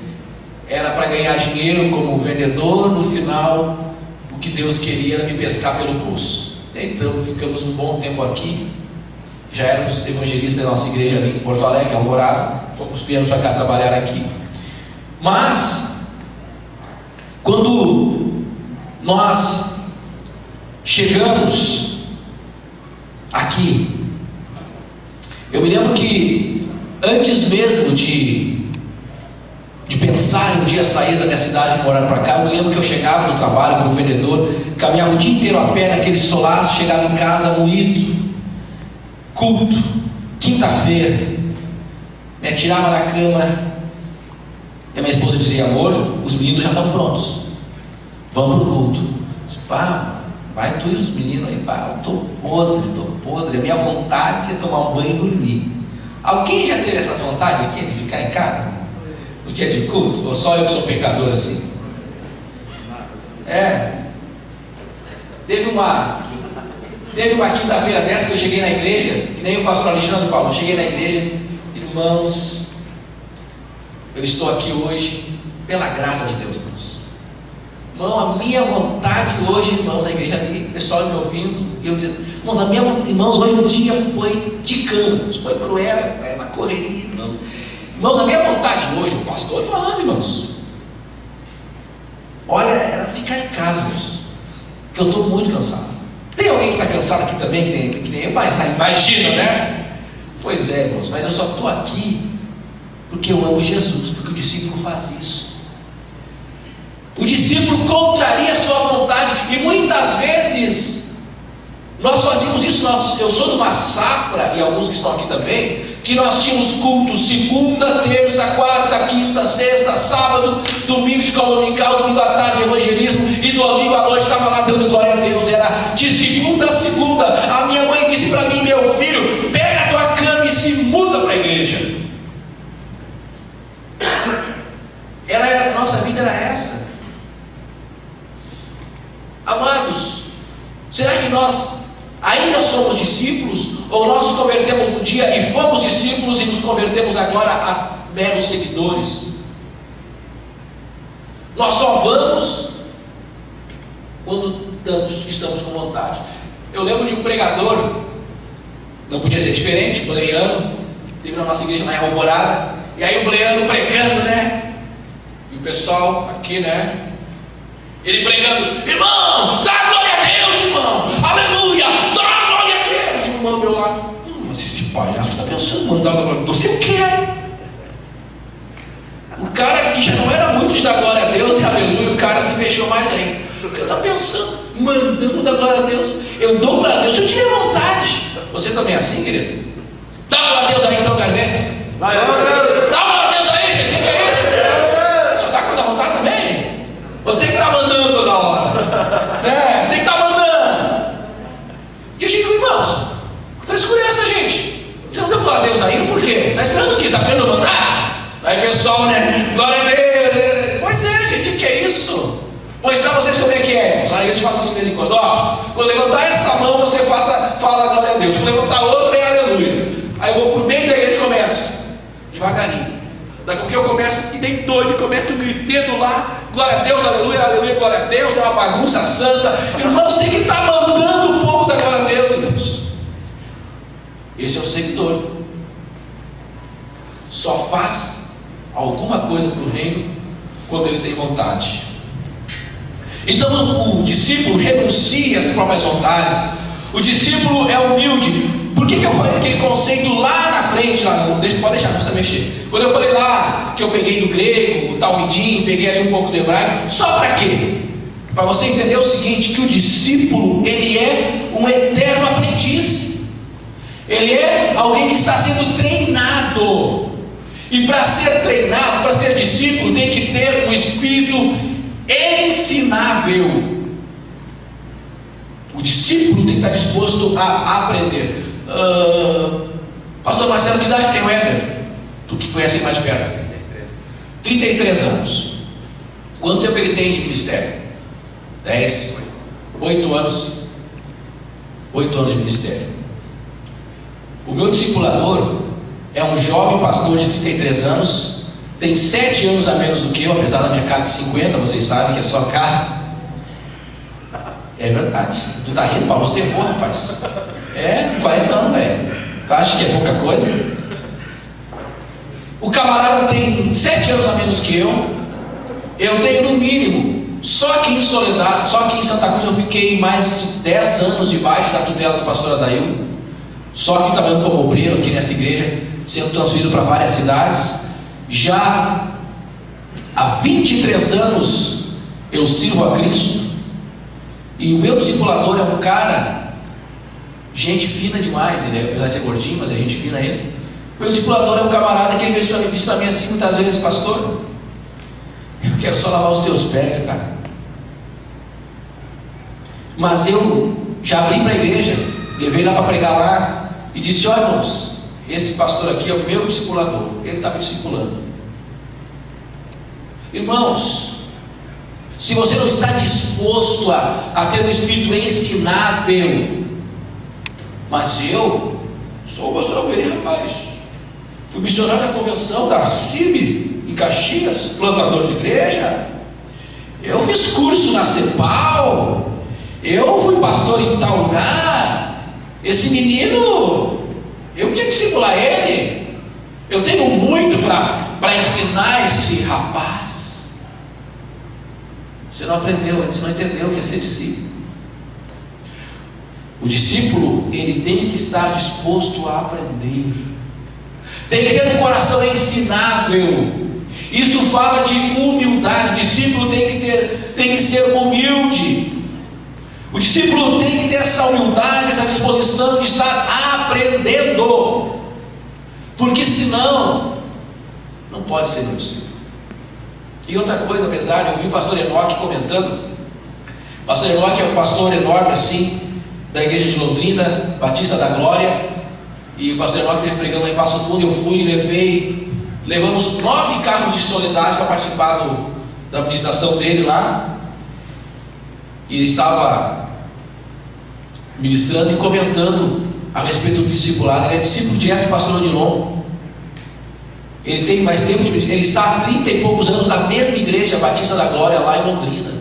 Era para ganhar dinheiro como vendedor. No final, o que Deus queria era me pescar pelo bolso. Então ficamos um bom tempo aqui. Já éramos evangelistas da nossa igreja ali em Porto Alegre, Alvorada. Viemos para cá trabalhar aqui. Mas quando nós chegamos aqui, eu me lembro que antes mesmo de pensar em um dia sair da minha cidade e morar para cá, eu me lembro que eu chegava do trabalho como vendedor, caminhava o dia inteiro a pé naquele solaço, chegava em casa moído, culto, quinta-feira, me atirava na cama, e a minha esposa dizia: amor, os meninos já estão prontos, vamos para o culto. Eu disse: pá, vai tu e os meninos aí. Pá, eu estou podre, a minha vontade é tomar um banho e dormir. Alguém já teve essas vontades aqui de ficar em casa no dia de culto? Ou só eu que sou pecador assim? Teve uma quinta-feira dessa que eu cheguei na igreja, que nem o pastor Alexandre falou, eu cheguei na igreja, irmãos, eu estou aqui hoje pela graça de Deus, irmãos. Irmão, a minha vontade hoje, irmãos, a igreja ali, o pessoal me ouvindo, e eu dizendo, irmãos, irmãos, hoje o dia foi de canos, foi cruel, na correria, irmãos. Irmãos, a minha vontade hoje, o pastor falando, irmãos, olha, era ficar em casa, irmãos, porque eu estou muito cansado. Tem alguém que está cansado aqui também, que nem eu, mas imagina, né? Pois é, irmãos, mas eu só estou aqui porque eu amo Jesus, porque o discípulo faz isso. O discípulo contraria a sua vontade, e muitas vezes nós fazíamos isso. Eu sou de uma safra, e alguns que estão aqui também, que nós tínhamos cultos segunda, terça, quarta, quinta, sexta, sábado, domingo escola dominical, domingo à tarde evangelismo, e domingo à noite estava lá dando glória a Deus. Era de segunda a segunda. A minha mãe disse para mim, meu filho, pega a tua cama e se muda para a igreja. A nossa vida era essa. Amados, será que nós ainda somos discípulos, ou nós nos convertemos um dia e fomos discípulos e nos convertemos agora a meros seguidores? Nós só vamos quando estamos com vontade. Eu lembro de um pregador, não podia ser diferente, Bleano, teve na nossa igreja lá em Alvorada, e aí o Bleano pregando, né? E o pessoal aqui, né? Ele pregando, irmão, dá glória a Deus, irmão, aleluia, dá glória a Deus. E o irmão do meu lado, mas esse palhaço está pensando, mandar glória a Deus, você quer? O cara que já não era muito de dar glória a Deus e aleluia, o cara se fechou mais ainda. O cara está pensando, mandando dar glória a Deus, eu dou glória a Deus, se eu tiver vontade. Você também é assim, querido? Dá glória a Deus aí então, Garvê. Dá glória a Deus aí, gente, o que é isso? Só dá quando dá vontade também? Eu tenho que estar mandando toda hora, né? Tem que estar mandando. E eu digo, irmãos, que frescura é essa, gente? Você não deu glória a Deus aí, por quê? Está esperando o quê? Está esperando mandar? Aí pessoal, né? Glória a Deus. Pois é, gente, o que é isso? Vou ensinar vocês como é que é. Só eu te faço assim de vez em quando. Ó, quando levantar essa mão, você fala glória a Deus. Quando levantar outra, é aleluia. Aí eu vou pro meio da igreja e começo devagarinho. Daqui a pouco eu começo, e nem doido, começo gritando lá, glória a Deus, aleluia, aleluia, glória a Deus, é uma bagunça santa. Irmãos, tem que estar mandando o povo da glória a Deus, irmãos. Esse é o seguidor. Só faz alguma coisa para o reino quando ele tem vontade. Então o discípulo renuncia às próprias vontades. O discípulo é humilde. Por que eu falei aquele conceito lá na frente? Pode deixar, não precisa mexer. Quando eu falei lá que eu peguei do grego, o talmidim, peguei ali um pouco do hebraico, só para quê? Para você entender o seguinte, que o discípulo, ele é um eterno aprendiz. Ele é alguém que está sendo treinado. E para ser treinado, para ser discípulo, tem que ter um espírito ensinável. O discípulo tem que estar disposto a aprender. Pastor Marcelo, que idade tem o Éder? Tu que conhece mais de perto. 33 anos. Quanto tempo ele tem de ministério? 10, 8 anos. 8 anos de ministério. O meu discipulador é um jovem pastor de 33 anos, tem 7 anos a menos do que eu, apesar da minha cara de 50, vocês sabem que é só cara. É verdade. Tu tá rindo para você, for, rapaz. 40 anos, velho. Tu acha que é pouca coisa? O camarada tem 7 anos a menos que eu. Eu tenho no mínimo, só aqui em Soledade, só aqui em Santa Cruz eu fiquei mais de 10 anos debaixo da tutela do pastor Adail. Só que trabalhando como obreiro aqui nesta igreja, sendo transferido para várias cidades. Já há 23 anos eu sirvo a Cristo. E o meu discipulador é um cara, gente fina demais. Ele apesar de ser gordinho, mas é gente fina ele. Meu discipulador é um camarada que ele disse para mim assim muitas vezes: pastor, eu quero só lavar os teus pés, cara. Mas eu já abri para a igreja, levei lá para pregar lá e disse: ó, irmãos, esse pastor aqui é o meu discipulador, ele está me discipulando. Irmãos, se você não está disposto a ter um espírito ensinável. Mas eu sou o pastor Alberi, rapaz. Fui missionário da convenção da CIB, em Caxias, plantador de igreja. Eu fiz curso na CEPAL. Eu fui pastor em tal lugar. Esse menino, eu tinha que discipular ele. Eu tenho muito para ensinar esse rapaz. Você não aprendeu, você não entendeu o que é ser discípulo. O discípulo, ele tem que estar disposto a aprender. Tem que ter um coração ensinável. Isto fala de humildade. O discípulo tem que ser humilde. O discípulo tem que ter essa humildade, essa disposição de estar aprendendo. Porque senão, não pode ser meu discípulo. E outra coisa, apesar de eu ouvir o pastor Enoque comentando, o pastor Enoque é um pastor enorme assim, da igreja de Londrina, Batista da Glória, e o pastor Enoque esteve pregando lá em Passo Fundo. Eu fui e levamos 9 carros de soledade para participar da administração dele lá, e ele estava ministrando e comentando a respeito do discipulado. Ele é discípulo direto do pastor Odilon. Ele tem mais tempo, ele está há 30 e poucos anos na mesma igreja Batista da Glória lá em Londrina.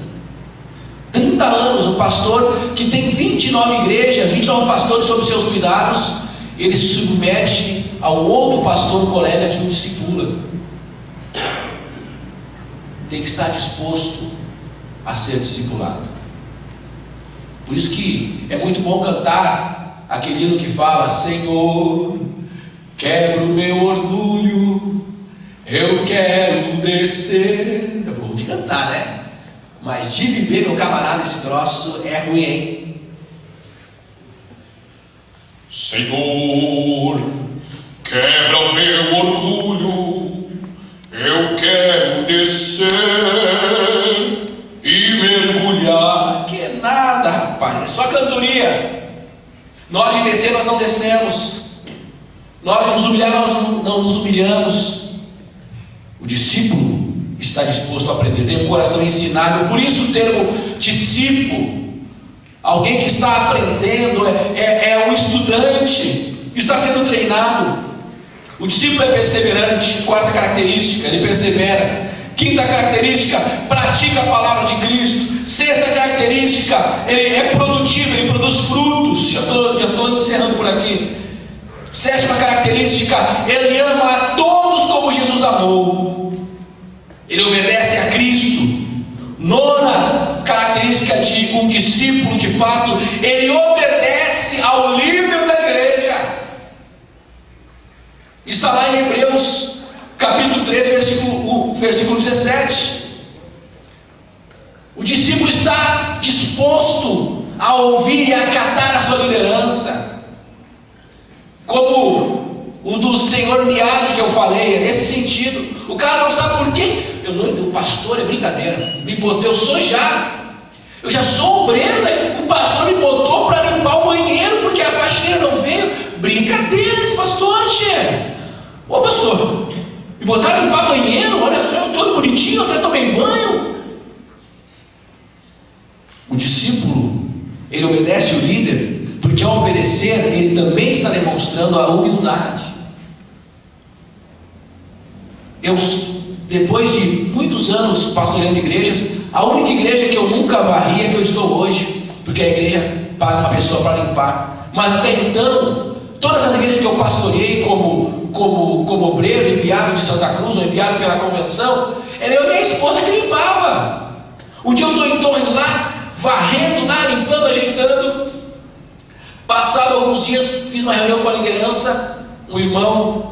30 anos, um pastor que tem 29 igrejas, 29 pastores sob seus cuidados. Ele se submete a um outro pastor, um colega que o discipula. Tem que estar disposto a ser discipulado. Por isso que é muito bom cantar aquele hino que fala: Senhor, quebra o meu orgulho, eu quero descer. É bom de cantar, né? Mas de viver, meu camarada, esse troço é ruim, hein? Senhor, quebra o meu orgulho, eu quero descer e mergulhar. Que nada, rapaz, é só cantoria. Na hora de descer, nós não descemos. Na hora de nos humilhar, nós não nos humilhamos. O discípulo está disposto a aprender, tem um coração ensinável. Por isso o termo discípulo, alguém que está aprendendo, é um estudante, está sendo treinado. O discípulo é perseverante. 4ª característica, ele persevera. 5ª característica, pratica a palavra de Cristo. 6ª característica, ele é produtivo, ele produz frutos. Já estou encerrando por aqui. 7ª característica, ele ama a todos como Jesus amou. Ele obedece a Cristo. 9ª característica de um discípulo de fato, ele obedece ao líder da igreja. Está lá em Hebreus capítulo 3, versículo 17. O discípulo está disposto a ouvir e acatar a sua liderança, como o do senhor Miyagi que eu falei. É nesse sentido. O cara não sabe por quê. O pastor é brincadeira, me botou, eu já sou obreiro, né? O pastor me botou para limpar o banheiro porque a faxineira não veio. Brincadeira esse pastor, tia. Ô pastor, me botar a limpar banheiro? Olha só, eu todo bonitinho, até tomei banho. O discípulo, ele obedece o líder, porque ao obedecer, ele também está demonstrando a humildade. Depois de muitos anos pastoreando igrejas, a única igreja que eu nunca varri é que eu estou hoje, porque a igreja paga uma pessoa para limpar. Mas até então, todas as igrejas que eu pastoreei como obreiro, enviado de Santa Cruz, ou enviado pela convenção, era eu e minha esposa que limpava. Um dia eu estou em Torres lá, varrendo lá, limpando, ajeitando. Passado alguns dias, fiz uma reunião com a liderança. Um irmão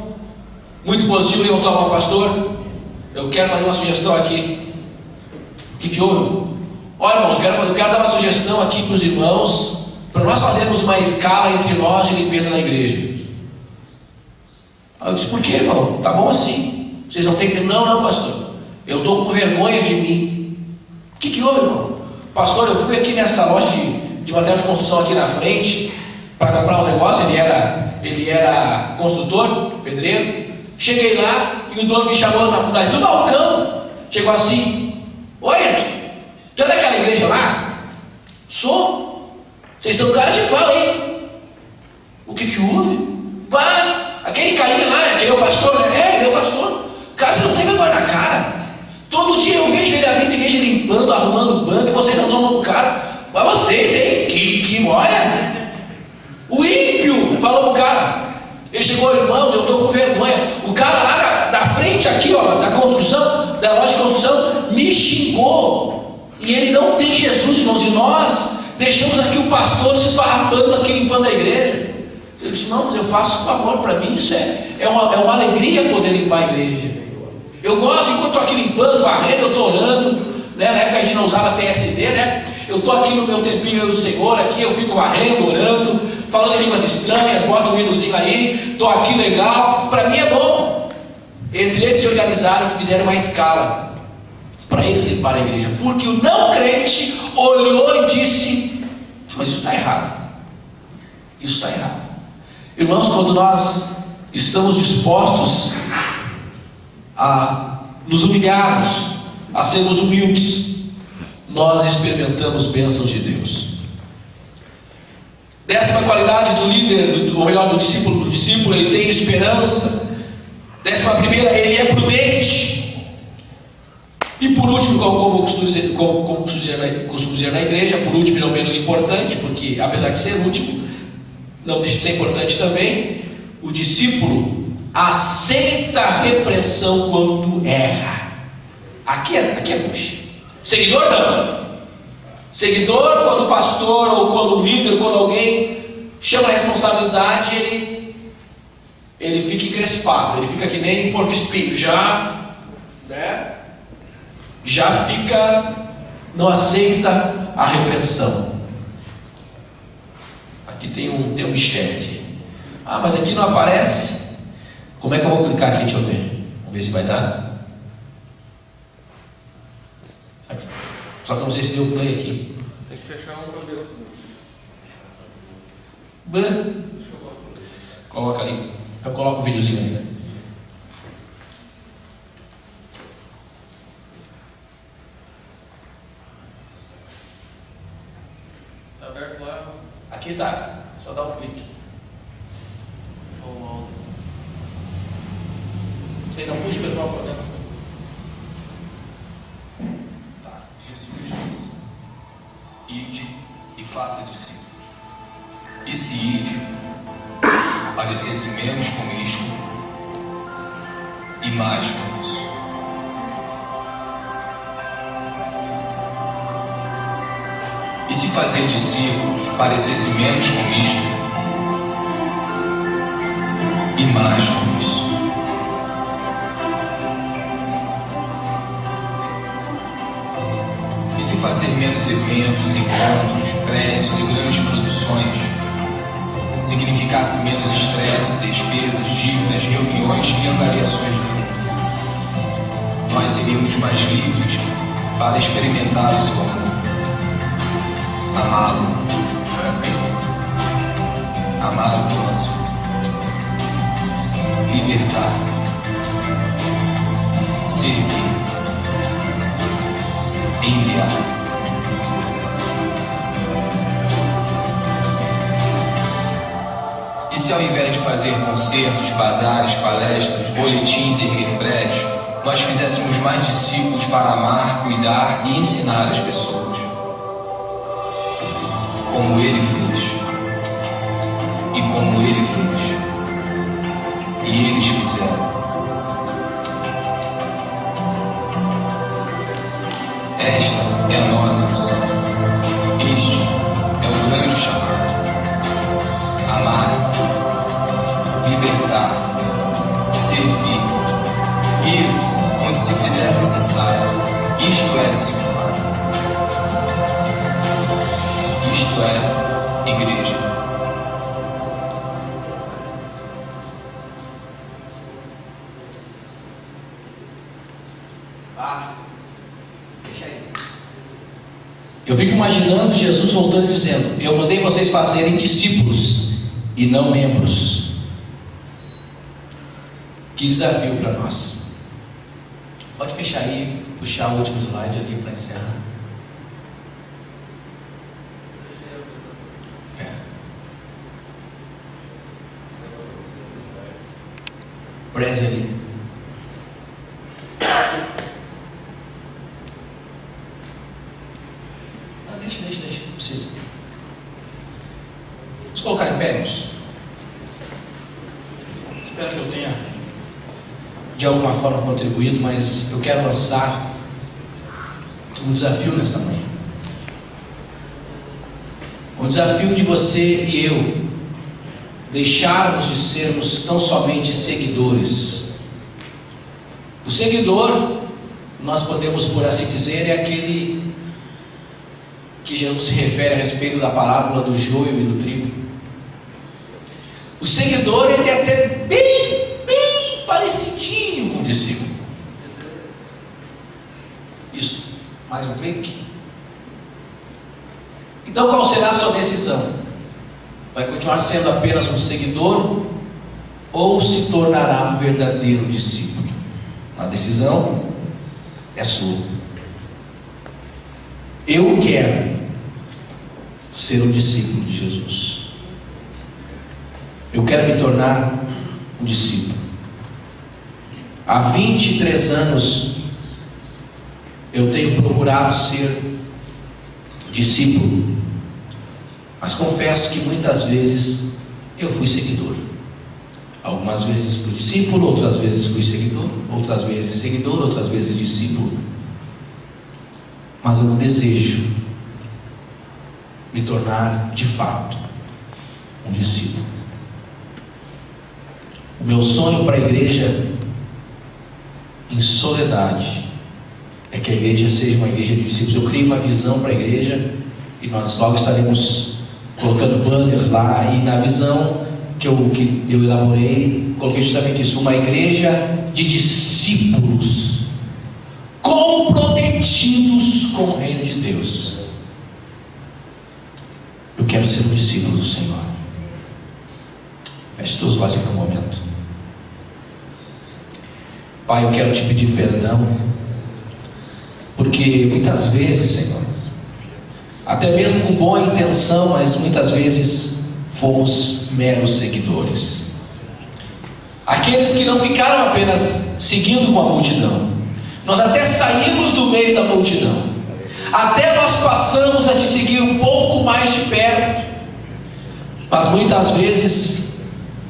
muito positivo levantou a mão: pastor, eu quero fazer uma sugestão aqui. O que houve? Olha, irmãos, eu quero dar uma sugestão aqui para os irmãos, para nós fazermos uma escala entre nós de limpeza na igreja. Aí eu disse: por que, irmão? Tá bom assim? Vocês não têm que ter. Não, pastor, eu estou com vergonha de mim. O que houve, irmão? Pastor, eu fui aqui nessa loja de material de construção aqui na frente para comprar uns negócios. Ele era construtor, pedreiro. Cheguei lá e o dono me chamou no balcão. Chegou assim: oi, Ayrton, Tu é daquela igreja lá? Sou. Vocês são cara de pau, hein? O que houve? Pá, aquele carinha lá, aquele é o pastor, né? É, ele é o pastor. Cara, você não tem vergonha na cara. Todo dia eu vejo ele abrindo a igreja, limpando, arrumando banco, e vocês não dão pro cara. Mas vocês, hein? Que olha. O ímpio falou pro cara. Ele chegou, irmãos, eu estou com vergonha. O cara lá na frente, aqui, ó, da construção, da loja de construção, me xingou. E ele não tem Jesus, irmãos. E nós deixamos aqui o pastor se esfarrapando aqui, limpando a igreja. Eu disse, não, mas eu faço com amor. Para mim isso é uma alegria poder limpar a igreja. Eu gosto, enquanto estou aqui limpando, varrendo, eu estou orando, né? Na época a gente não usava TSD, né? Eu estou aqui no meu tempinho, eu e o Senhor, aqui eu fico varrendo, orando, falando em línguas estranhas, boto um hinozinho aí, estou aqui legal, para mim é bom. Entre eles se organizaram, fizeram uma escala para eles limparem a igreja, porque o não crente olhou e disse, mas isso está errado, isso está errado. Irmãos, quando nós estamos dispostos a nos humilharmos, a sermos humildes, nós experimentamos bênçãos de Deus. 10ª qualidade do líder, ou melhor, do discípulo, ele tem esperança. 11ª, ele é prudente. E por último, como costumo dizer na igreja, por último e não menos importante, porque apesar de ser último, não deixa de ser importante também, o discípulo aceita a repreensão quando erra. Aqui é bucha. Seguidor não. Seguidor, quando o pastor ou quando o líder, quando alguém chama a responsabilidade, ele fica encrespado, ele fica que nem porco espinho, já fica, não aceita a repreensão. Aqui tem um mistério aqui. Ah, mas aqui não aparece. Como é que eu vou clicar aqui? Deixa eu ver. Vamos ver se vai dar. Só que eu não sei se deu play aqui. Tem que fechar um cabelo. Coloca ali. Eu coloco o videozinho ali, né? Tá aberto lá? Aqui tá. Só dá um clique. Você não puxa o microfone, né? Tá. Jesus disse: ide e faça discípulos. E se ide, parecesse menos com isto e mais com isso. E se fazer discípulos parecesse menos com isto e mais com isso. E se fazer menos eventos, encontros, prédios e grandes produções significasse menos estresse, despesas, dívidas, reuniões e angariações de fundo, nós seríamos mais livres para experimentar o seu amor, amá-lo, amar o próximo, libertar, servir, enviar. E se ao invés de fazer concertos, bazares, palestras, boletins e erguer prédios, nós fizéssemos mais discípulos para amar, cuidar e ensinar as pessoas, como ele fez, e como ele fez, e eles fizeram. Esta é a nossa missão. Este é o grande chamado. Amar, libertar, servir, ir onde se fizer necessário. Isto é discipulado. Isto é igreja. Deixa aí. Eu fico imaginando Jesus voltando e dizendo: eu mandei vocês fazerem discípulos e não membros. Que desafio para nós. Pode fechar aí, puxar o último slide ali para encerrar. Preze ali. Não, deixa, não precisa. Vamos colocar em pé, irmãos. Espero que eu tenha de alguma forma contribuído, mas eu quero lançar um desafio nesta manhã. Um desafio de você e eu deixarmos de sermos tão somente seguidores. O seguidor, nós podemos por assim dizer, é aquele que Jesus se refere a respeito da parábola do joio e do trigo. O seguidor, ele é até bem parecidinho com o discípulo. Isso, mais um clique. Então qual será a sua decisão? Vai continuar sendo apenas um seguidor ou se tornará um verdadeiro discípulo? A decisão é sua. Eu quero ser um discípulo de Jesus. Eu quero me tornar um discípulo. Há 23 anos eu tenho procurado ser discípulo, mas confesso que muitas vezes eu fui seguidor. Algumas vezes fui discípulo, outras vezes fui seguidor, outras vezes discípulo. Mas eu não desejo me tornar de fato um discípulo. O meu sonho para a igreja em soledade é que a igreja seja uma igreja de discípulos. Eu criei uma visão para a igreja e nós logo estaremos colocando banners lá, e na visão que eu elaborei, coloquei justamente isso: uma igreja de discípulos comprometidos com o reino de Deus. Eu quero ser um discípulo do Senhor. Feche teus olhos por um momento. Pai, eu quero te pedir perdão, porque muitas vezes, Senhor, até mesmo com boa intenção, mas muitas vezes fomos meros seguidores. Aqueles que não ficaram apenas seguindo com a multidão, nós até saímos do meio da multidão, até nós passamos a te seguir um pouco mais de perto, mas muitas vezes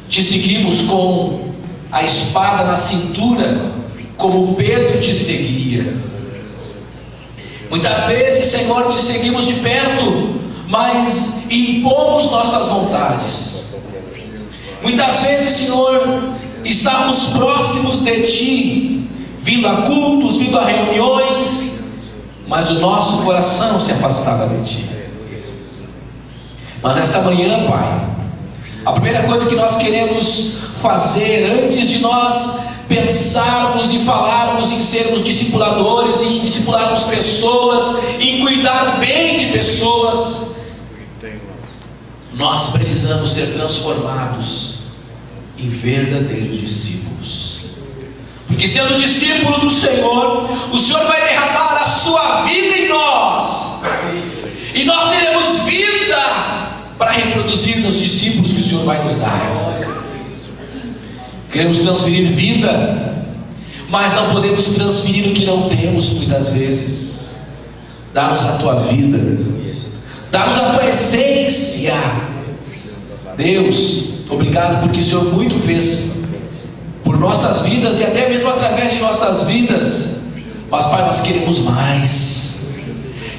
te seguimos com a espada na cintura, como Pedro te seguia. Muitas vezes, Senhor, te seguimos de perto, mas impomos nossas vontades. Muitas vezes, Senhor, estamos próximos de Ti, vindo a cultos, vindo a reuniões, mas o nosso coração se afastava de Ti. Mas nesta manhã, Pai, a primeira coisa que nós queremos fazer, antes de nós pensarmos e falarmos em sermos discipuladores, em discipularmos pessoas, em cuidar bem de pessoas, nós precisamos ser transformados em verdadeiros discípulos. Porque sendo discípulo do Senhor, o Senhor vai derramar a sua vida em nós, e nós teremos vida para reproduzir nos discípulos que o Senhor vai nos dar. Queremos transferir vida, mas não podemos transferir o que não temos muitas vezes. Dá-nos a tua vida, dá-nos a tua essência. Deus, obrigado porque o Senhor muito fez por nossas vidas e até mesmo através de nossas vidas. Mas, Pai, nós queremos mais.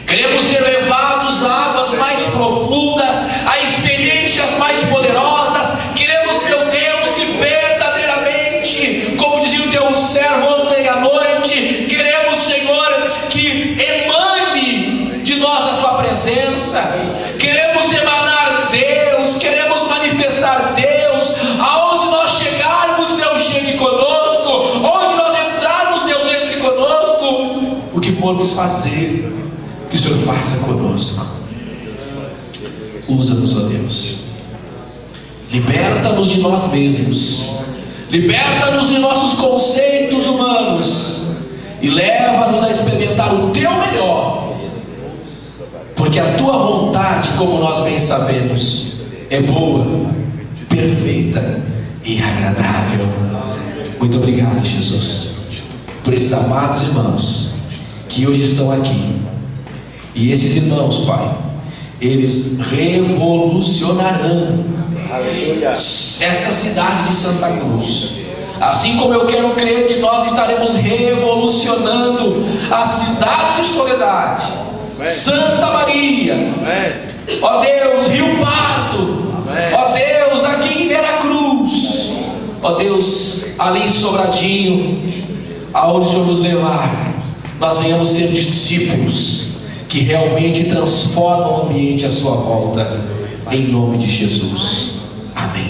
Queremos ser levados a águas mais profundas, a experiências mais poderosas. Queremos, meu Deus, que verdadeiramente, como dizia o teu servo ontem à noite, queremos, Senhor, que emane de nós a tua presença. Queremos emanar Deus, queremos manifestar Deus. Aonde nós chegarmos, Deus chegue conosco. Onde nós entrarmos, Deus entre conosco. O que formos fazer, que o Senhor faça conosco. Usa-nos, ó Deus. Liberta-nos de nós mesmos. Liberta-nos de nossos conceitos humanos. E leva-nos a experimentar o teu melhor. Porque a tua vontade, como nós bem sabemos, é boa, perfeita e agradável. Muito obrigado, Jesus, por esses amados irmãos que hoje estão aqui. E esses irmãos, Pai, eles revolucionarão essa cidade de Santa Cruz. Assim como eu quero crer que nós estaremos revolucionando a cidade de Soledade, Santa Maria, ó Deus, Rio Pardo, ó Deus, aqui em Veracruz, ó Deus, ali em Sobradinho, aonde o Senhor nos levar, nós venhamos ser discípulos que realmente transformam o ambiente à sua volta, em nome de Jesus. Amém.